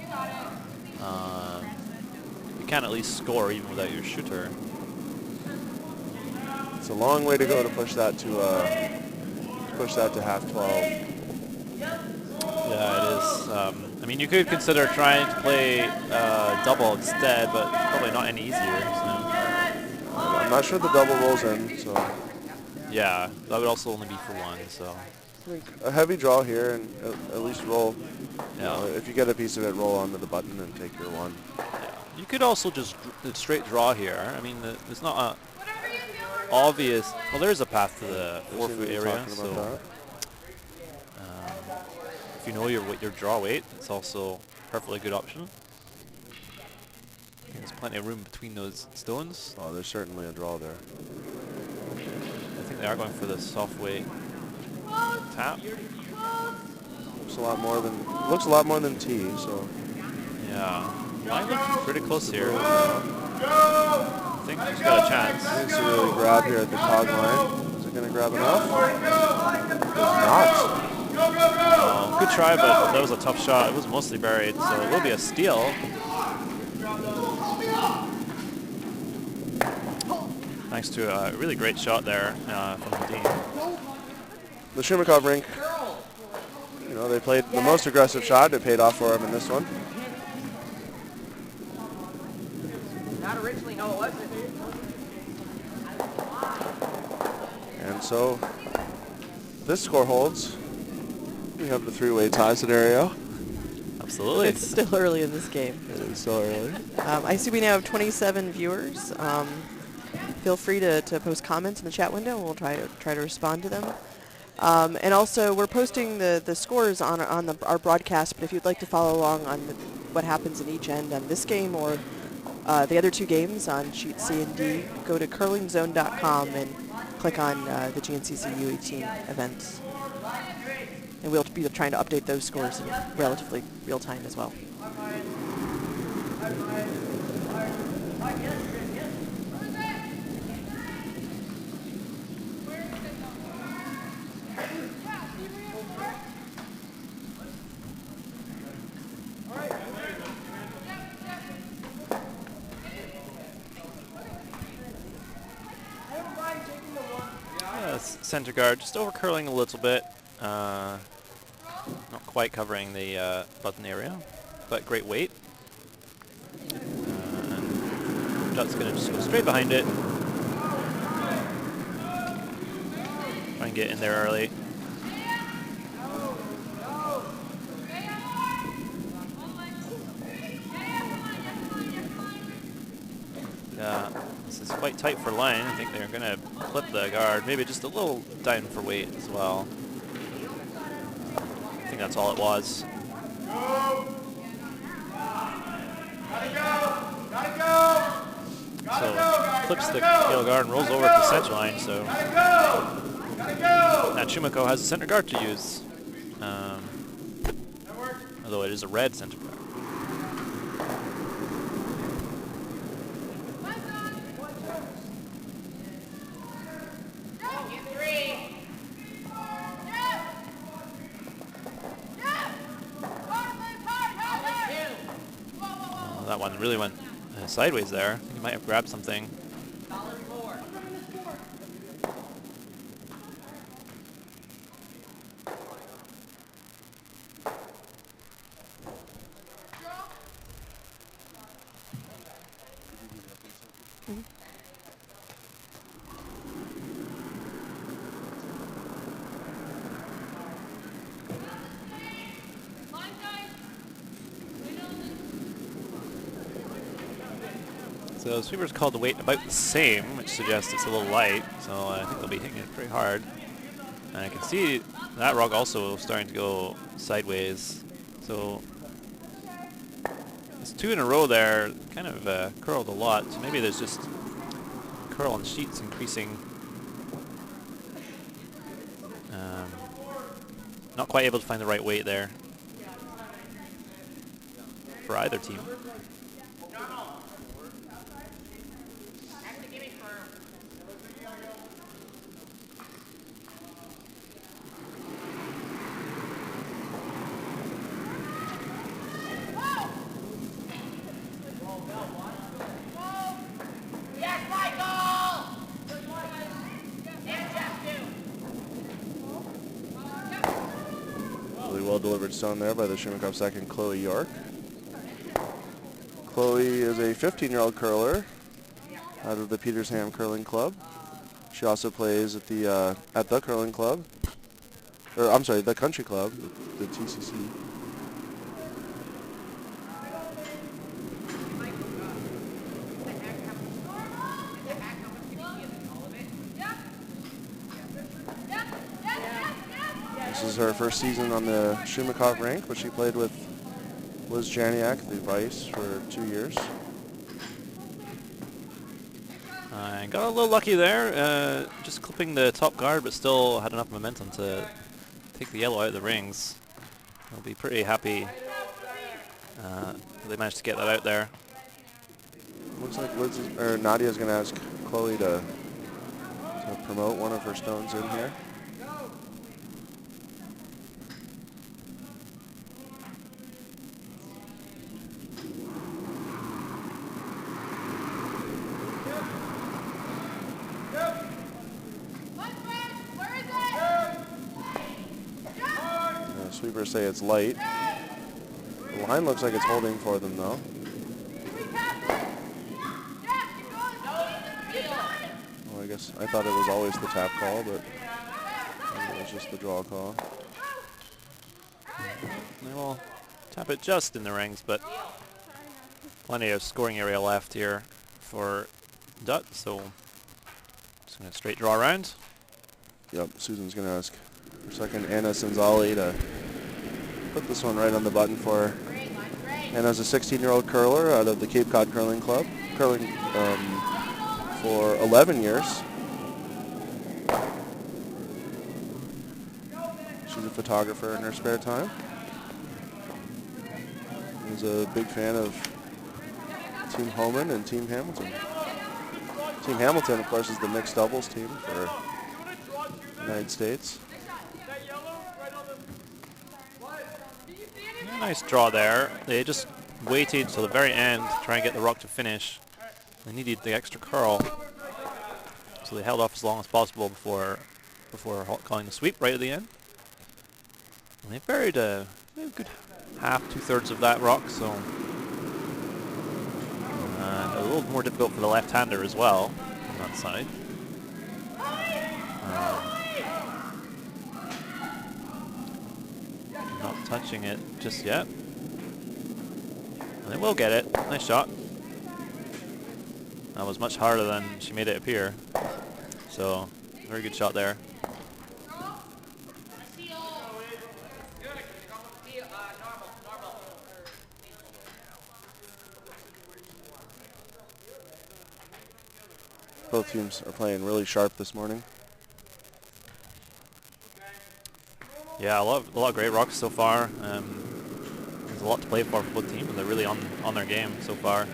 you can at least score even without your shooter. It's a long way to go to push that to half 12. Yeah, it is. I mean, you could consider trying to play double instead, but probably not any easier. So. I'm not sure the double rolls in, so. Yeah, that would also only be for 1. So. I think a heavy draw here, and at least roll. Yeah. If you get a piece of it, roll onto the button and take your 1. Yeah. You could also just straight draw here. I mean, there's not a obvious. Well, there is a path to the 4-foot area, so. If you know your draw weight, it's also a perfectly good option. There's plenty of room between those stones. Oh, there's certainly a draw there. I think they are going for the soft weight tap. Looks a lot more than T. So. Yeah, line looks pretty close here. I think she's got a chance. Needs to really grab here at the cog line. Is it going to grab enough? Does not. Good try, but that was a tough shot. It was mostly buried, so it will be a steal. Thanks to a really great shot there from Dean. The Tschumakow rink, you know, they played the most aggressive shot. It paid off for them in this one. Not originally, no, it wasn't. And so this score holds. We have the three-way tie scenario. Absolutely. It's still early in this game. It is so early. I see we now have 27 viewers. Feel free to post comments in the chat window. We'll try to respond to them. And also, we're posting the scores on our broadcast, but if you'd like to follow along on what happens in each end on this game or the other two games on sheet C and D, go to curlingzone.com and click on the GNCC U18 events. And we'll be trying to update those scores in relatively real time as well. Center guard just over curling a little bit. Not quite covering the button area, but great weight. Dutt's going to just go straight behind it. Try and get in there early. This is quite tight for line. I think they're going to clip the guard. Maybe just a little down for weight as well. I think that's all it was. So clips the yellow guard and rolls over at the center line. So now Tschumakow has a center guard to use. Although it is a red center guard. That one really went sideways there. He might have grabbed something. So sweepers called the weight about the same, which suggests it's a little light. So I think they'll be hitting it pretty hard. And I can see that rug also starting to go sideways. So it's two in a row there, kind of curled a lot. So maybe there's just curl on sheets increasing. Not quite able to find the right weight there for either team. Delivered stone there by the Tschumakow second, Chloe York. Chloe is a 15-year-old curler out of the Petersham Curling Club. She also plays at the Curling Club, or I'm sorry, the Country Club, the TCC. This is her first season on the Tschumakow rink, but she played with Liz Janiak, the vice, for 2 years. Got a little lucky there, just clipping the top guard, but still had enough momentum to take the yellow out of the rings. I'll be pretty happy they managed to get that out there. Looks like Nadia's going to ask Chloe to promote one of her stones in here. Sweepers say it's light. The line looks like it's holding for them though. Oh, I guess I thought it was always the tap call, but maybe it was just the draw call. They will tap it just in the rings, but plenty of scoring area left here for Dutt, so just going to straight draw around. Yep, Susan's going to ask her second Anna Senzali to put this one right on the button for her. Anna's a 16-year-old curler out of the Cape Cod Curling Club, curling for 11 years. She's a photographer in her spare time. She's a big fan of Team Homan and Team Hamilton. Team Hamilton, of course, is the mixed doubles team for the United States. Nice draw there. They just waited till the very end to try and get the rock to finish. They needed the extra curl, so they held off as long as possible before calling the sweep right at the end. And they buried a good half, 2/3 of that rock, so a little more difficult for the left-hander as well on that side. Not touching it just yet. And they will get it. Nice shot. That was much harder than she made it appear. So, very good shot there. Both teams are playing really sharp this morning. Yeah, a lot of great rocks so far. There's a lot to play for both teams, and they're really on their game so far.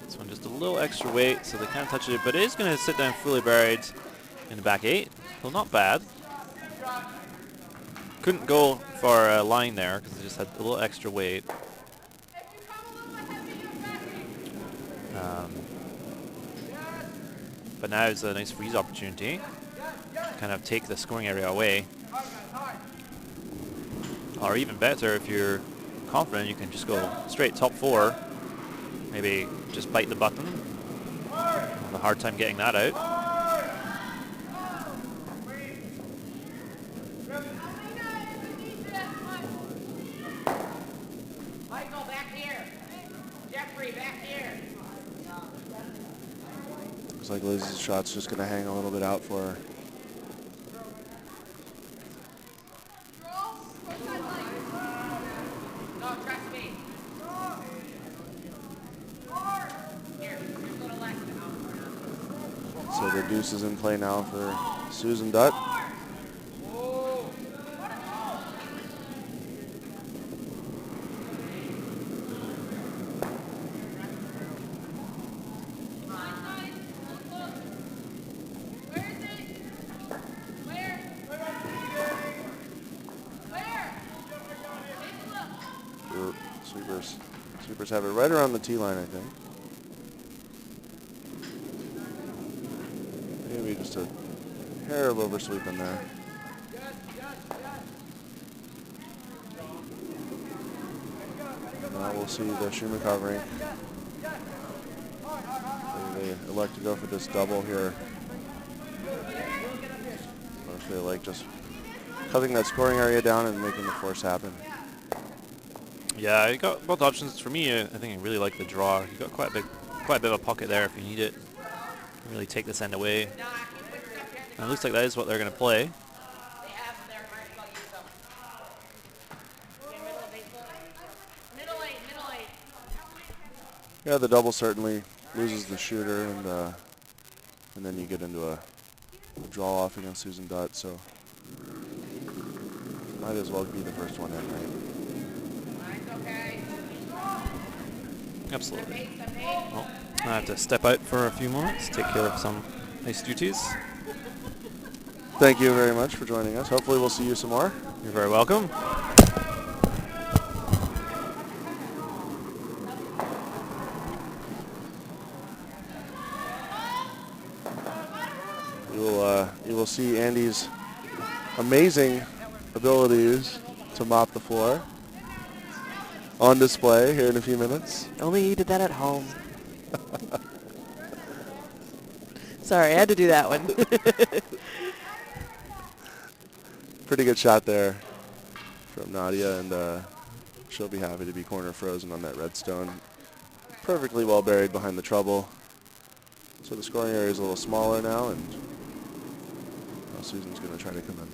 This one just a little extra weight, so they can't touch it, but it is going to sit down fully buried in the back 8. Well, not bad. Couldn't go for a line there because it just had a little extra weight. But now it's a nice freeze opportunity to kind of take the scoring area away. Or even better, if you're confident, you can just go straight top 4. Maybe just bite the button. Have a hard time getting that out. Looks like Liz's shot's just going to hang a little bit out for her. So the deuce is in play now for Susan Dutt. Sweepers have it right around the tee line, I think. Maybe just a hair of oversweep in there. Now we'll see the Tschumakow rink. They elect to go for this double here. Or if they like just cutting that scoring area down and making the force happen. Yeah, you got both options. For me, I think I really like the draw. You got quite a bit of a pocket there if you need it. Really take this end away. And it looks like that is what they're going to play. Yeah, the double certainly loses the shooter, and then you get into a draw off against Susan Dutt. So might as well be the first one in, right? Absolutely. Well, I have to step out for a few moments, take care of some nice duties. Thank you very much for joining us. Hopefully we'll see you some more. You're very welcome. You will see Andy's amazing abilities to mop the floor on display here in a few minutes. Only you did that at home. Sorry, I had to do that one. Pretty good shot there from Nadia, and she'll be happy to be corner frozen on that redstone. Perfectly well buried behind the trouble. So the scoring area is a little smaller now, and Susan's going to try to come in.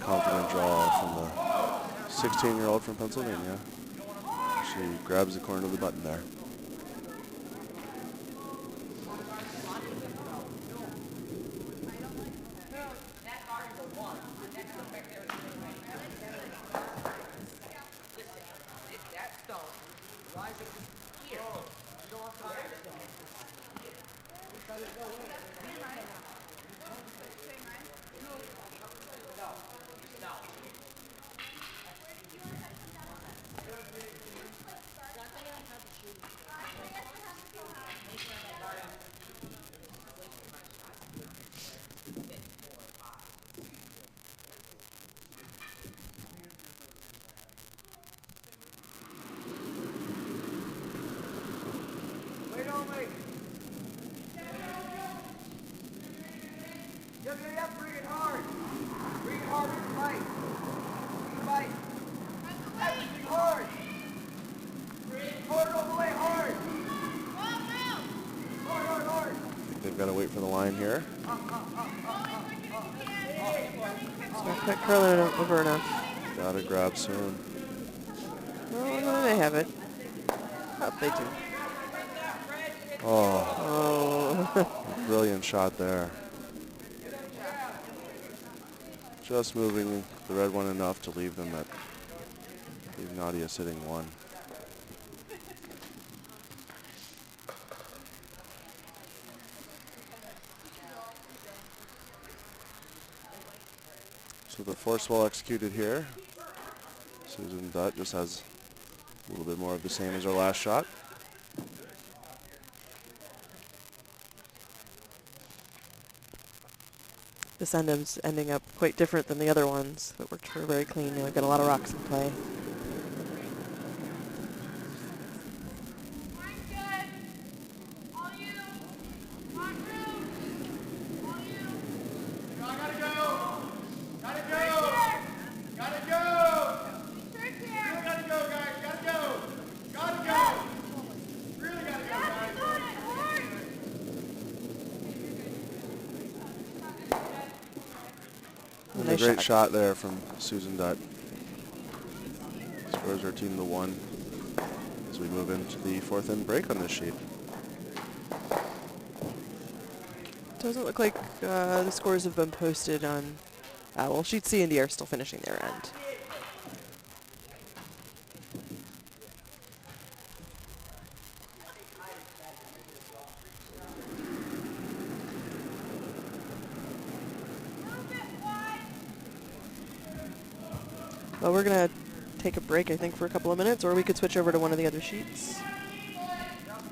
Confident draw from the 16-year-old from Pennsylvania. She grabs the corner of the button there. Got to wait for the line here. It's not quite curling over enough. Got to grab soon. Oh, no, they have it. Oh, they do. Oh, brilliant shot there. Just moving the red one enough to leave them leave Nadia sitting one. So the force well executed here. Susan Dutt just has a little bit more of the same as her last shot. This end's ending up quite different than the other ones that were very clean. We've got a lot of rocks in play. A great shot there from Susan Dutt. Scores her team to 1 as we move into the 4th end break on this sheet. Doesn't look like the scores have been posted on, well, sheet C and D are still finishing their end. Well, we're going to take a break, I think, for a couple of minutes, or we could switch over to one of the other sheets.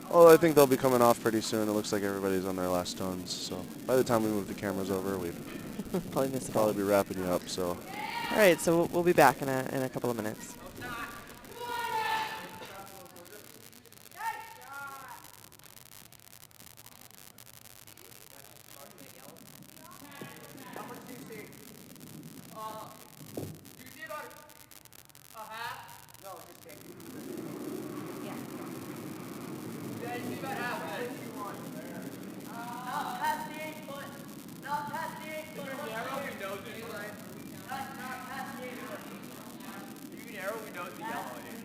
Well, I think they'll be coming off pretty soon. It looks like everybody's on their last stones. So by the time we move the cameras over, we'd probably be wrapping you up. So. All right, so we'll be back in a couple of minutes. You see about a half? No, just kidding. Yeah. Yeah, you see about half. Not past the 8 foot. Not past the 8 foot. You can arrow, we know this. Not past the 8 foot. You can arrow, we know the yellow it is.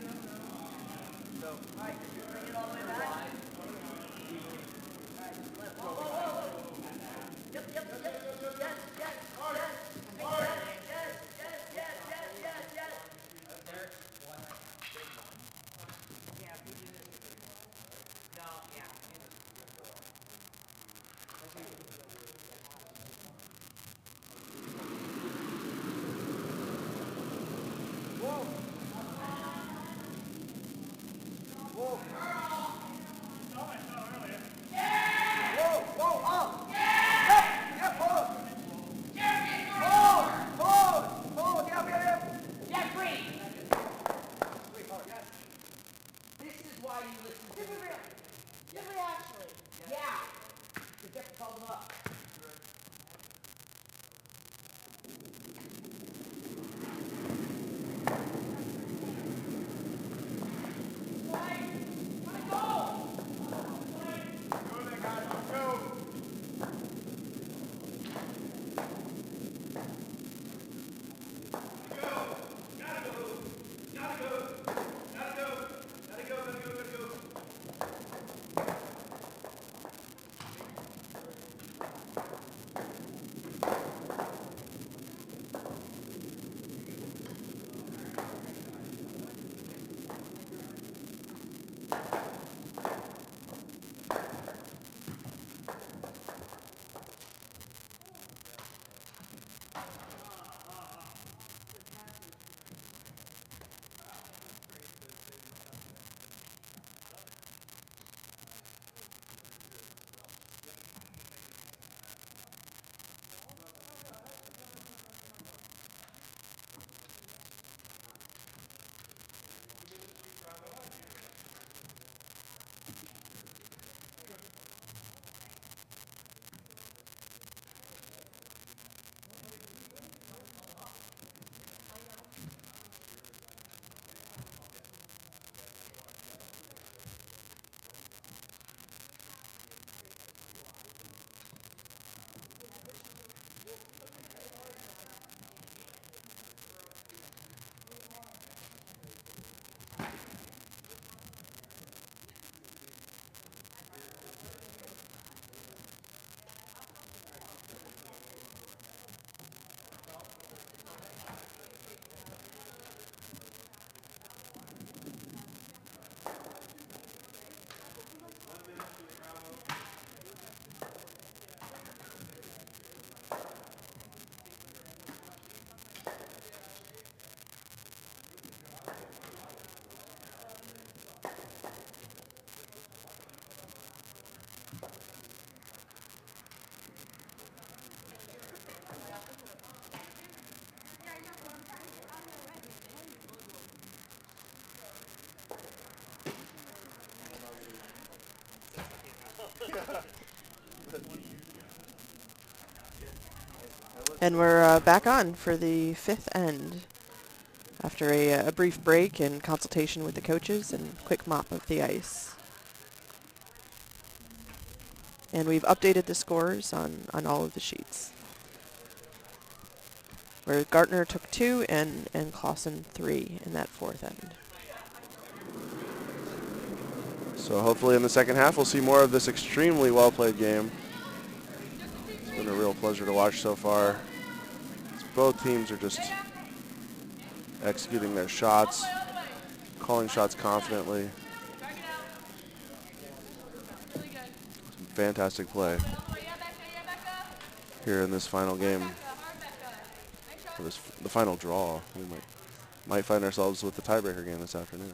So, Alright, bring it all the way back. Alright, whoa, whoa, whoa. Yep. Yes. And we're back on for the fifth end after a brief break and consultation with the coaches and quick mop of the ice. And we've updated the scores on all of the sheets, where Gartner took 2 and Clausen 3 in that fourth end. So hopefully in the second half we'll see more of this extremely well-played game. It's been a real pleasure to watch so far. Both teams are just executing their shots, calling shots confidently. Some fantastic play here in this final game, or the final draw. We might find ourselves with the tiebreaker game this afternoon.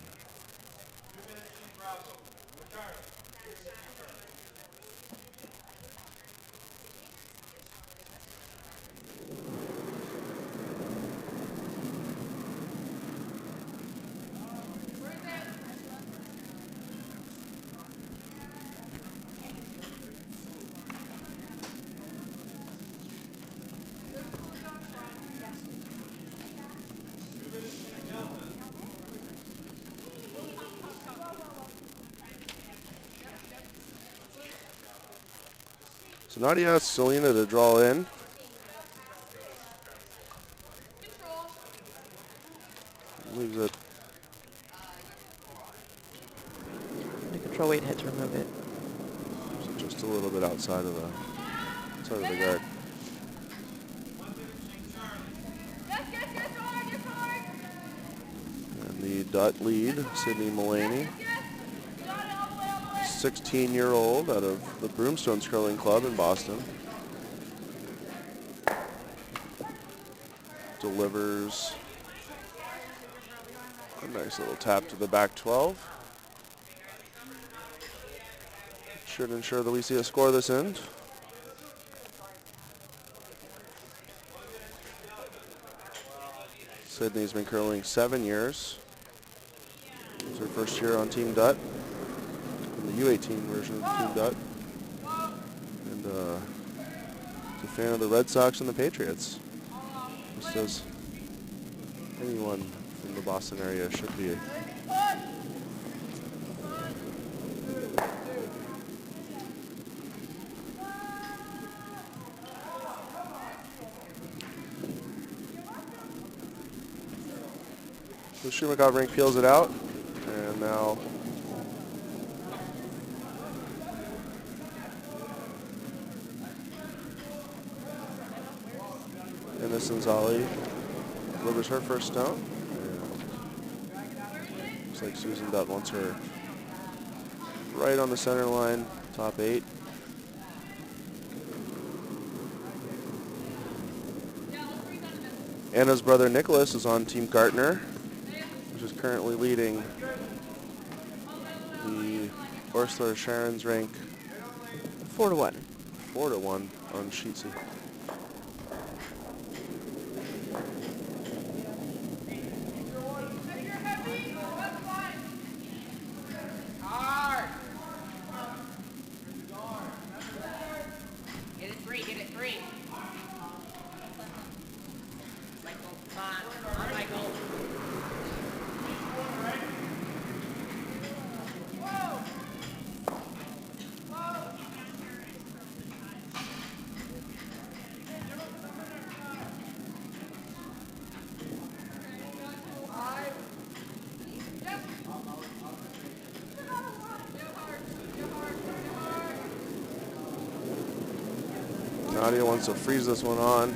So Nadia asks Selena to draw in. Leaves it. The control weight hit to remove it. Leaves it just a little bit outside of the guard. And the Dutt lead, Sydney Mullaney, 16-year-old out of the Broomstones Curling Club in Boston. Delivers a nice little tap to the back 12. Should ensure that we see a score this end. Sydney's been curling 7 years. It's her first year on Team Dutt, in the U18 version of Team Dutt. And is a fan of the Red Sox and the Patriots. Just as anyone from the Boston area should be. The Tschumakow rink peels it out, and now Innocence Ali delivers her first stone. And looks like Susan Dutt wants her right on the center line, top 8. Anna's brother Nicholas is on Team Gartner, which is currently leading the Horsler Sharon's rank 4-1. 4-1 on Sheet C. Get it 3, get it 3. Michael, come on, Michael. Nadia wants to freeze this one on.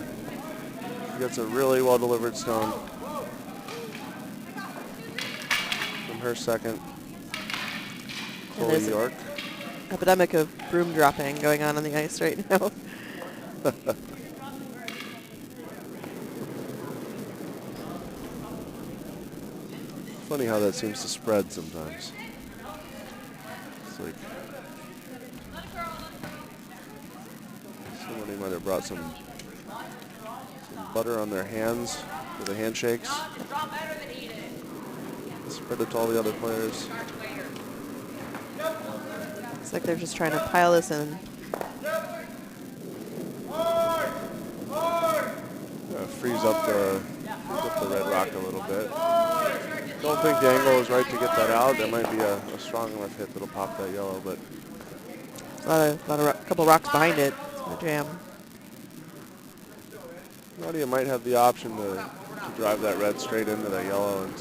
She gets a really well-delivered stone from her second. Chloe there's York. Epidemic of broom dropping going on the ice right now. Funny how that seems to spread sometimes. It's like somebody might have brought some butter on their hands for the handshakes. Spread it to all the other players. It's like they're just trying to pile this in. Freeze up the red rock a little bit. Don't think the angle is right to get that out. There might be a strong enough hit that'll pop that yellow, but A couple rocks behind it. It's gonna jam. Nadia might have the option to drive that red straight into that yellow and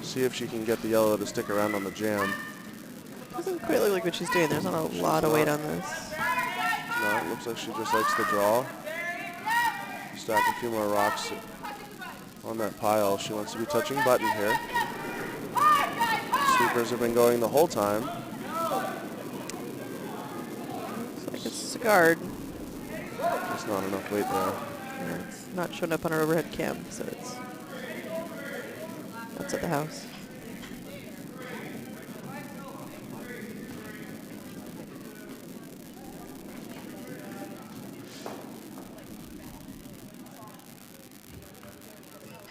see if she can get the yellow to stick around on the jam. Doesn't quite look like what she's doing. There's not a lot of weight on this. No, it looks like she just likes the draw. Stack a few more rocks on that pile. She wants to be touching button here. Sweepers have been going the whole time. Looks like it's a guard. There's not enough weight there. Yeah, it's not showing up on our overhead cam, so it's that's at the house.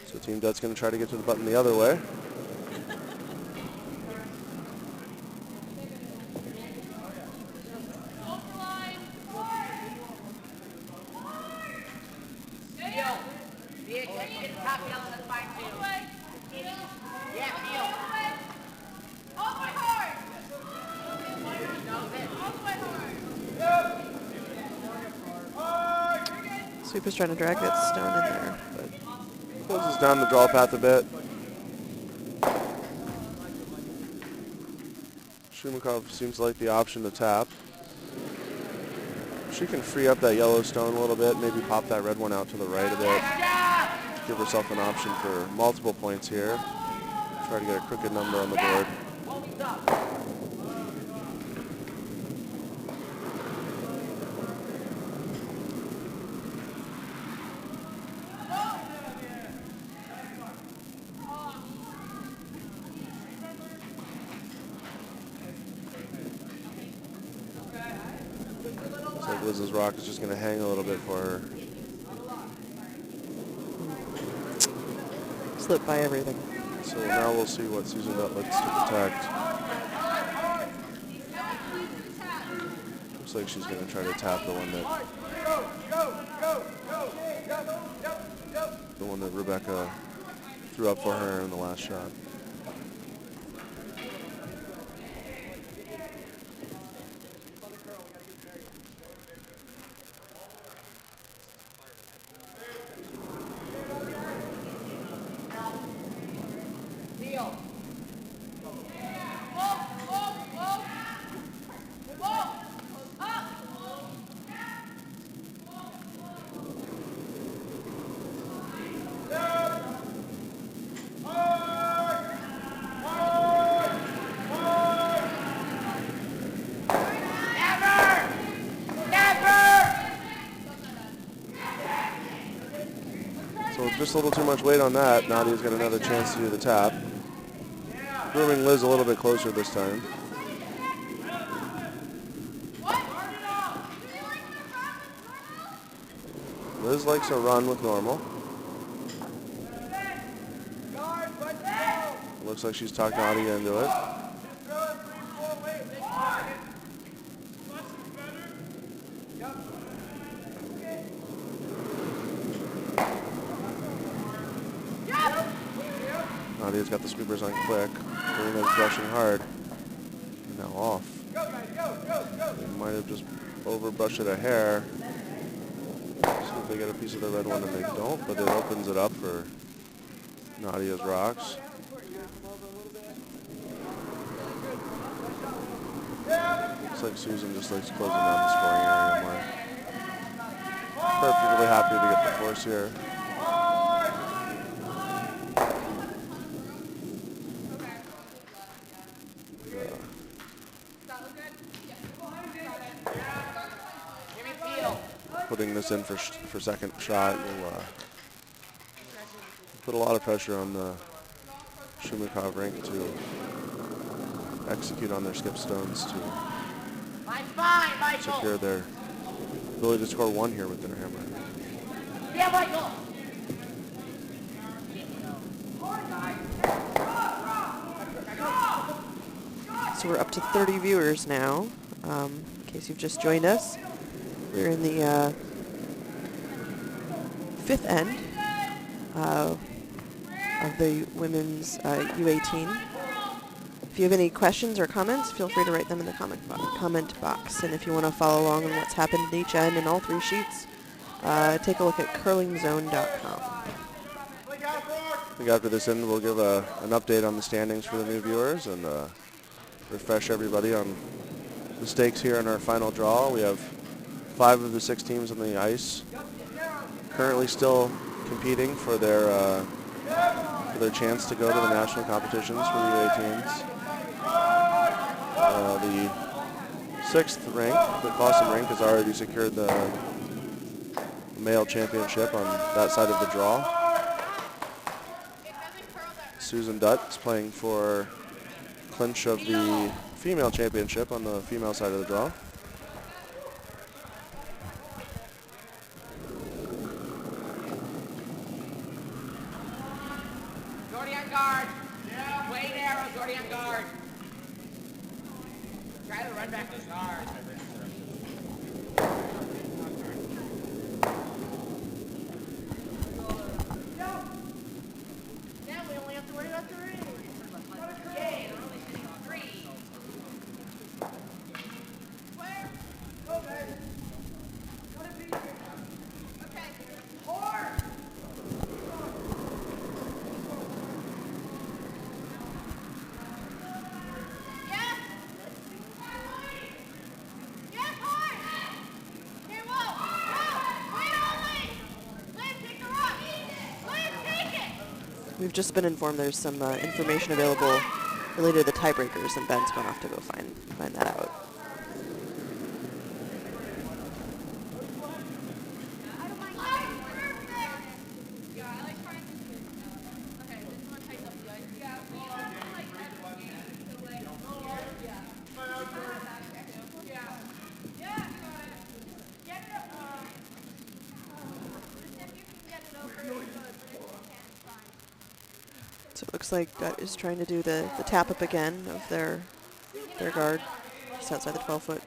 So Team Dutt's going to try to get to the button the other way. Sweeper's trying to drag that stone in there, but Closes down the draw path a bit. Tschumakow seems to like the option to tap. She can free up that yellow stone a little bit, maybe pop that red one out to the right a bit. Give herself an option for multiple points here. Try to get a crooked number on the board. Looks like Liz's rock is just going to hang a little bit for her. slip by everything. So now we'll see what Susan Dutt looks to protect. Looks like she's going to try to tap the one that Rebecca threw up for her in the last shot. Just a little too much weight on that. Nadia's got another chance to do the tap. Grooming Liz a little bit closer this time. Liz likes a run with normal. Looks like she's talked Nadia into it. Nadia's got the sweepers on click. Karina's brushing hard. And now off. They might have just overbrushed it a hair. See if they get a piece of the red one, and they don't, but it opens it up for Nadia's rocks. Looks like Susan just likes closing down the scoring area more. Perfectly happy to get the force here. Putting this in for second shot will put a lot of pressure on the Tschumakow rink to execute on their skip stones to secure their ability to score one here with their hammer. Yeah, Michael! So we're up to 30 viewers now, in case you've just joined us. We're in the fifth end of the women's U18. If you have any questions or comments, feel free to write them in the comment box. And if you want to follow along on what's happened in each end in all three sheets, take a look at curlingzone.com. I think after this end, we'll give an update on the standings for the new viewers and refresh everybody on the stakes here in our final draw. We have 5 of the 6 teams on the ice currently still competing for their chance to go to the national competitions for the U18s. The 6th rank, the Clausen rank, has already secured the male championship on that side of the draw. Susan Dutt is playing for clinch of the female championship on the female side of the draw. Gordy on guard. Yeah. Way narrow, Gordy on guard. Try to run back to guard. Now we only have to worry about 3. Yay, they're only shooting 3. Where? Go, baby. Okay. We've just been informed there's some information available related to the tiebreakers, and Ben's going off to go find that out. So it looks like Dutt is trying to do the tap up again of their guard, just outside the 12-foot.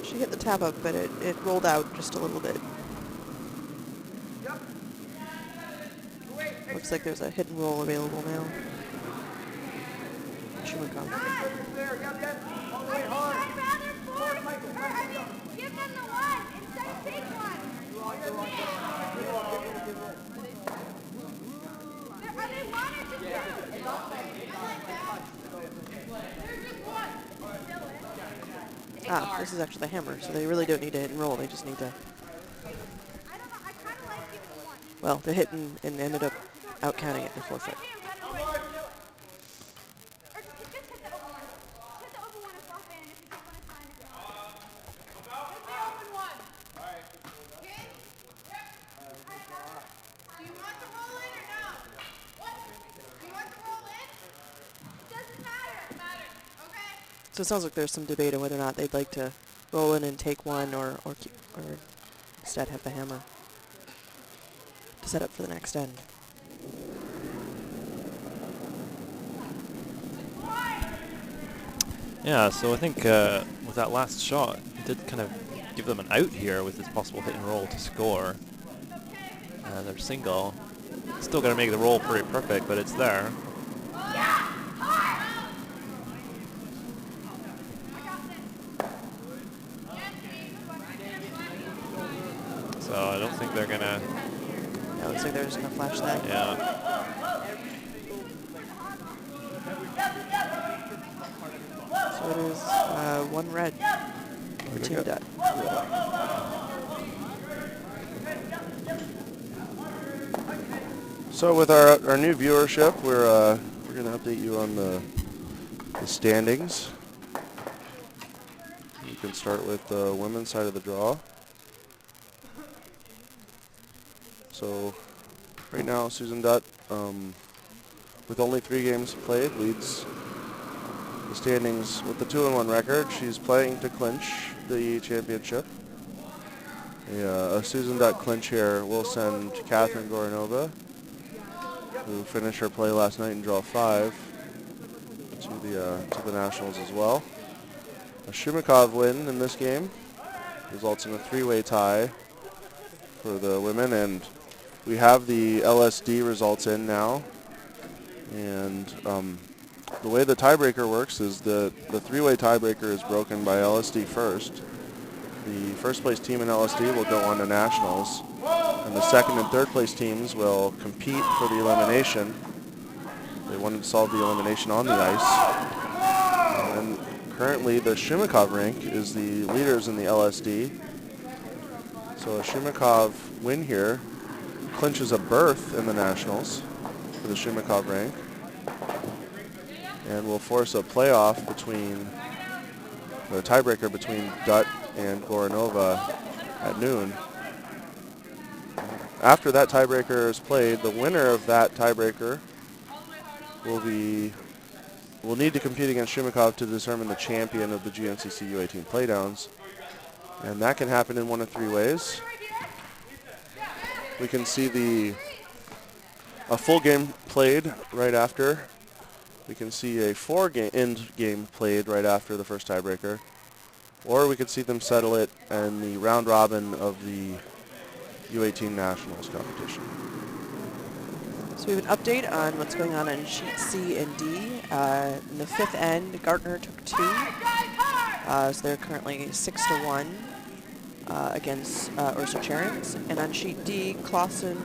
She hit the tap up, but it rolled out just a little bit. Looks like there's a hit and roll available now. Tschumakow. I'd rather give them the one instead of take one. Are they one or just two? There's just one. Ah, this is actually the hammer, so they really don't need to hit and roll. They just need to. I don't know. I kind of like giving the one. Well, they hit and ended up out counting it in the 4-foot. Or just hit the open one. Hit the open one and flop in, and if you get one, it's fine. Hit the open one. Okay? Do you want to roll in or no? What? Do you want to roll in? Doesn't matter. Okay? So it sounds like there's some debate on whether or not they'd like to roll in and take one, or instead have the hammer to set up for the next end. Yeah, so I think with that last shot, he did kind of give them an out here with his possible hit and roll to score. They're single. Still got to make the roll pretty perfect, but it's there. So I don't think they're going to... Yeah, looks like they're just going to flash that. Yeah. So it is one red for Team Dutt. So with our new viewership, we're going to update you on the standings. You can start with the women's side of the draw. So right now, Susan Dutt, with only 3 games played, leads the standings with the 2-1 record. She's playing to clinch the championship. A Susan Dutt clinch here will send Catherine Goranova, who finished her play last night in draw 5, to the nationals as well. A Tschumakow win in this game results in a 3-way tie for the women, and we have the LSD results in now. And the way the tiebreaker works is the 3-way tiebreaker is broken by LSD first. The first place team in LSD will go on to nationals, and the second and third place teams will compete for the elimination. They wanted to solve the elimination on the ice. And currently the Tschumakow rink is the leaders in the LSD. So a Tschumakow win here clinches a berth in the nationals for the Tschumakow rank, and will force a playoff between the tiebreaker between Dutt and Goranova at noon. After that tiebreaker is played, the winner of that tiebreaker will need to compete against Tschumakow to determine the champion of the GNCC U18 playdowns, and that can happen in one of 3 ways. we can see a full game played right after. We can see a end game played right after the first tiebreaker. Or we could see them settle it in the round robin of the U18 Nationals competition. So we have an update on what's going on in Sheet C and D. In the fifth end, Gartner took 2. So they're currently 6-1 against Ursa Charents. And on Sheet D, Clausen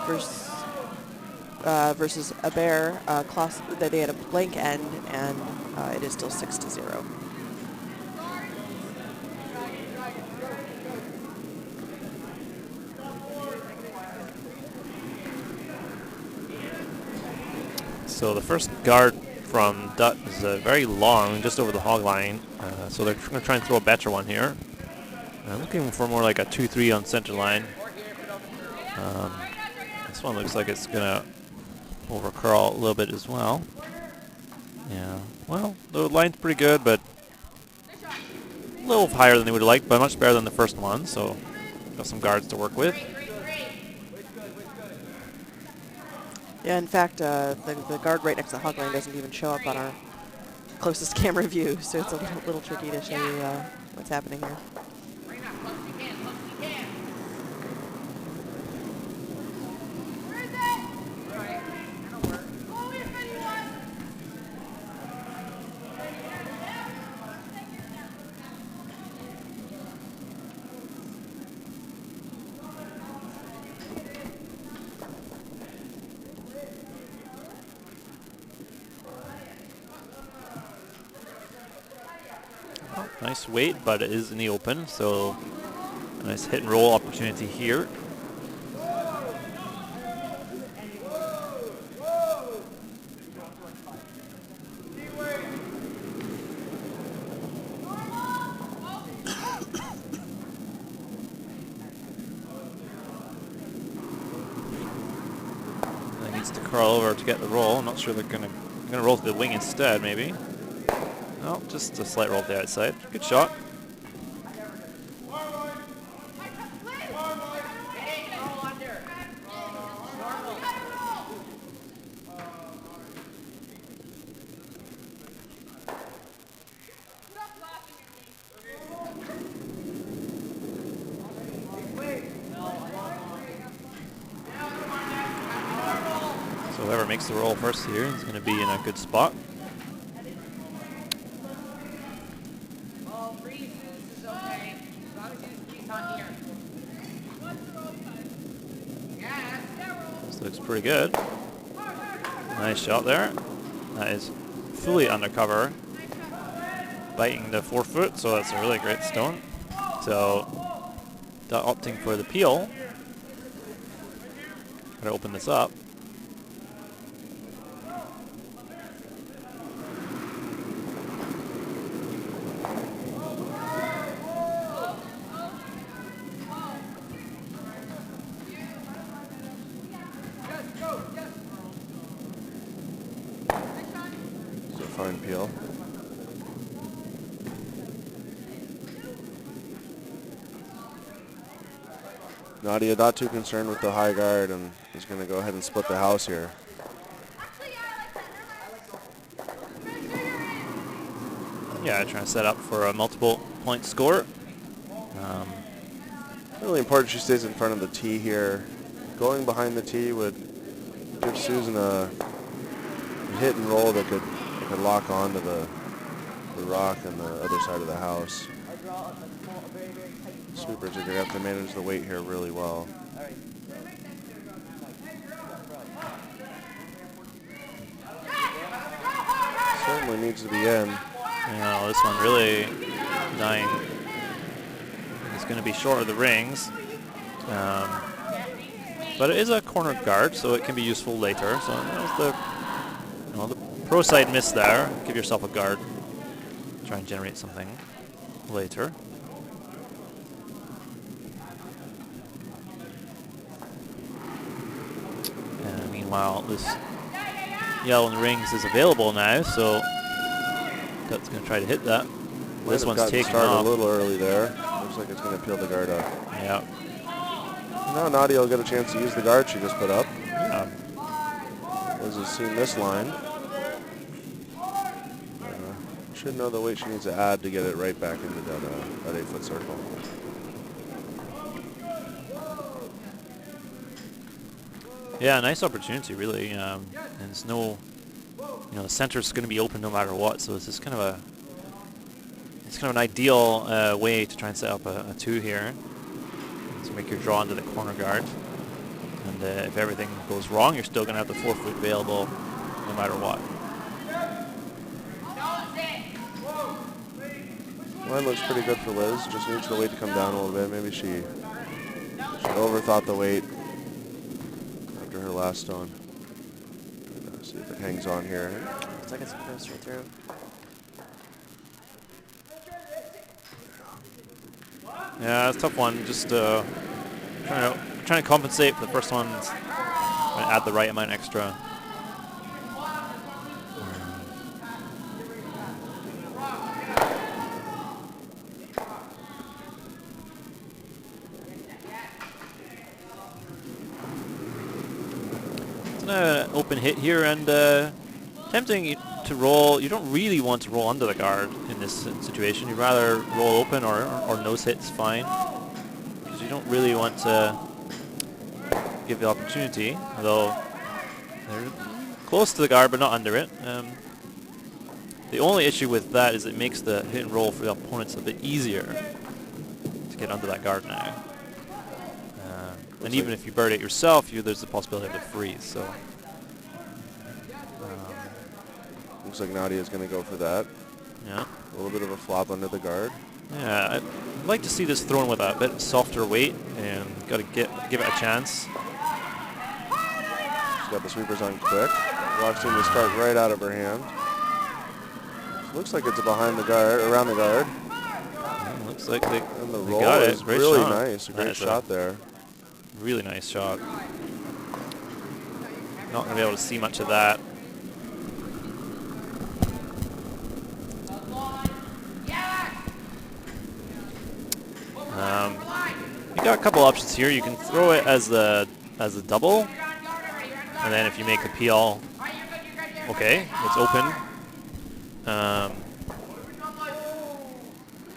versus Aber. They had a blank end, and it is still 6-0. So the first guard from Dutt is very long, just over the hog line. So they're going to try and throw a better one here. Looking for more like a 2-3 on center line. This one looks like it's going to overcurl a little bit as well. Yeah, well, the line's pretty good, but a little higher than they would have liked, but much better than the first one. So got some guards to work with. Yeah, in fact, the guard right next to the hog line doesn't even show up on our closest camera view, so it's a little tricky to show you what's happening here. Nice weight, but it is in the open, so a nice hit and roll opportunity here. He needs to curl over to get the roll. I'm not sure they're gonna roll to the wing instead, maybe. No, just a slight roll to the outside. Good shot. So whoever makes the roll first here is going to be in a good spot. Looks pretty good. Nice shot there. That is fully undercover, biting the forefoot, so that's a really great stone. So, Dutt opting for the peel. Gotta open this up. Fine peel. Nadia not too concerned with the high guard and is going to go ahead and split the house here. Yeah, trying to set up for a multiple point score. Really important she stays in front of the tee here. Going behind the tee would give Susan a hit and roll that could lock onto the rock on the other side of the house. Sweepers are going to have to manage the weight here really well. Certainly needs to be in. You know, this one really dying. It's going to be short of the rings. But it is a corner guard, so it can be useful later. So that was the pro side miss there. Give yourself a guard. Try and generate something later. And meanwhile, this yellow in the rings is available now, so Dutt's going to try to hit that. This one's taken off. A little early there. Looks like it's going to peel the guard up. Yeah. Now Nadia will get a chance to use the guard she just put up. Yeah. Liz has seen this line. Should know the weight she needs to add to get it right back into that 8-foot circle. Yeah, nice opportunity, really. And it's no, the center's going to be open no matter what. So it's just kind of an ideal way to try and set up a 2 here. To make your draw into the corner guard. And if everything goes wrong, you're still going to have the 4-foot available no matter what. Line looks pretty good for Liz. Just needs the weight to come down a little bit. Maybe she overthought the weight after her last stone. See if it hangs on here. Seconds to go straight through. Yeah, it's a tough one. Just trying to compensate for the first one. Trying to add the right amount extra. It's an open hit here, and tempting to roll. You don't really want to roll under the guard in this situation. You'd rather roll open or nose hit's fine. Because you don't really want to give the opportunity, although they're close to the guard but not under it. The only issue with that is it makes the hit and roll for the opponents a bit easier to get under that guard now. And even if you bird it yourself, there's the possibility of it freeze. So. Looks like Nadia's going to go for that. Yeah. A little bit of a flop under the guard. Yeah, I'd like to see this thrown with a bit softer weight, and got to give it a chance. She's got the sweepers on quick. Rocks seem to start right out of her hand. Looks like it's behind the guard, around the guard. Yeah, looks like they roll got it. is Great really shot. nice. A great shot there. Really nice shot. Not going to be able to see much of that. You got a couple options here. You can throw it as a double, and then if you make the PL, okay, it's open.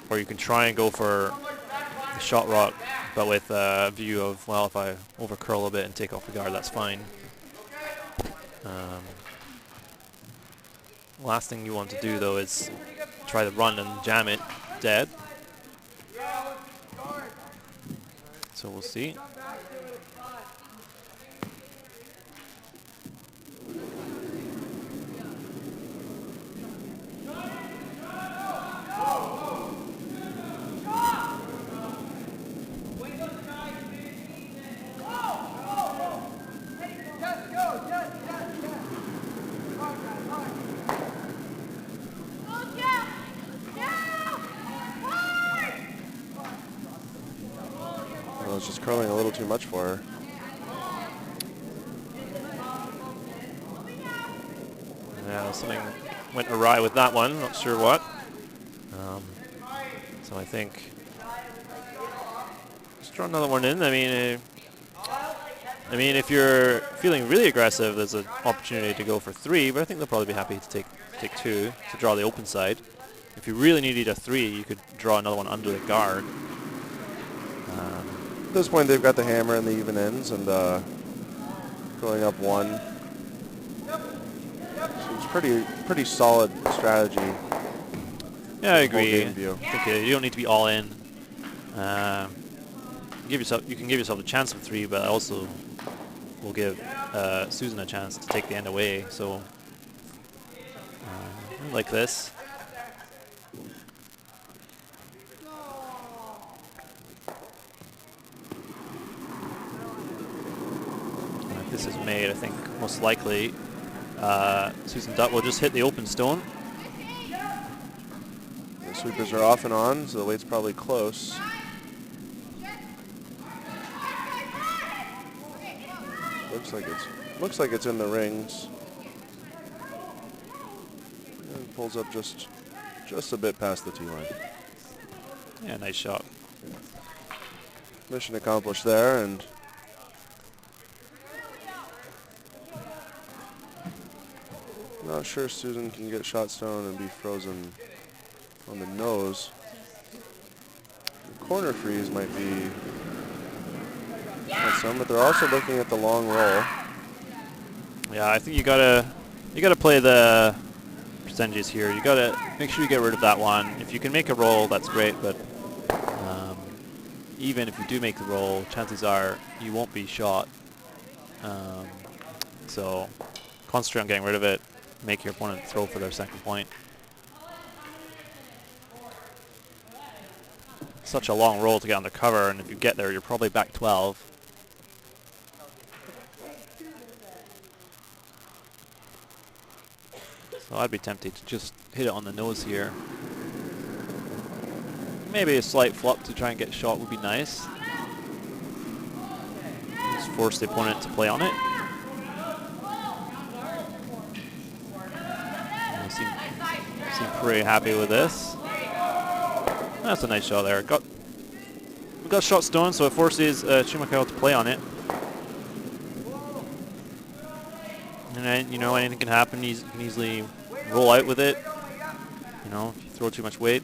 Or you can try and go for the shot rock, but with a view of, well, if I over curl a bit and take off the guard, that's fine. Last thing you want to do though is try to run and jam it dead. So we'll see. Well, it's just curling a little too much for her. Yeah, something went awry with that one. Not sure what. So I think just draw another one in. I mean, if you're feeling really aggressive, there's an opportunity to go for 3. But I think they'll probably be happy to take 2 to draw the open side. If you really needed a 3, you could draw another one under the guard. At this point, they've got the hammer and the even ends, and going up 1. Seems pretty solid strategy. Yeah, I agree. Game view. I think you don't need to be all in. You can give yourself a chance of 3, but also will give Susan a chance to take the end away. So like this. If this is made, I think most likely Susan Dutt will just hit the open stone. The sweepers are off and on, so the weight's probably close. Looks like it's in the rings. And pulls up just a bit past the tee line. Yeah, nice shot. Mission accomplished there, and not sure Susan can get shot stone and be frozen on the nose. The corner freeze might be on some, but they're also looking at the long roll. Yeah, I think you gotta play the percentages here. You gotta make sure you get rid of that one. If you can make a roll, that's great, but even if you do make the roll, chances are you won't be shot. So concentrate on getting rid of it. Make your opponent throw for their second point. Such a long roll to get on the cover, and if you get there, you're probably back 12. So I'd be tempted to just hit it on the nose here. Maybe a slight flop to try and get shot would be nice. Just force the opponent to play on it. They seem pretty happy with this. That's a nice shot there. We got shot stone, so it forces Tschumakow to play on it. And then, anything can happen. You can easily roll out with it. If you throw too much weight.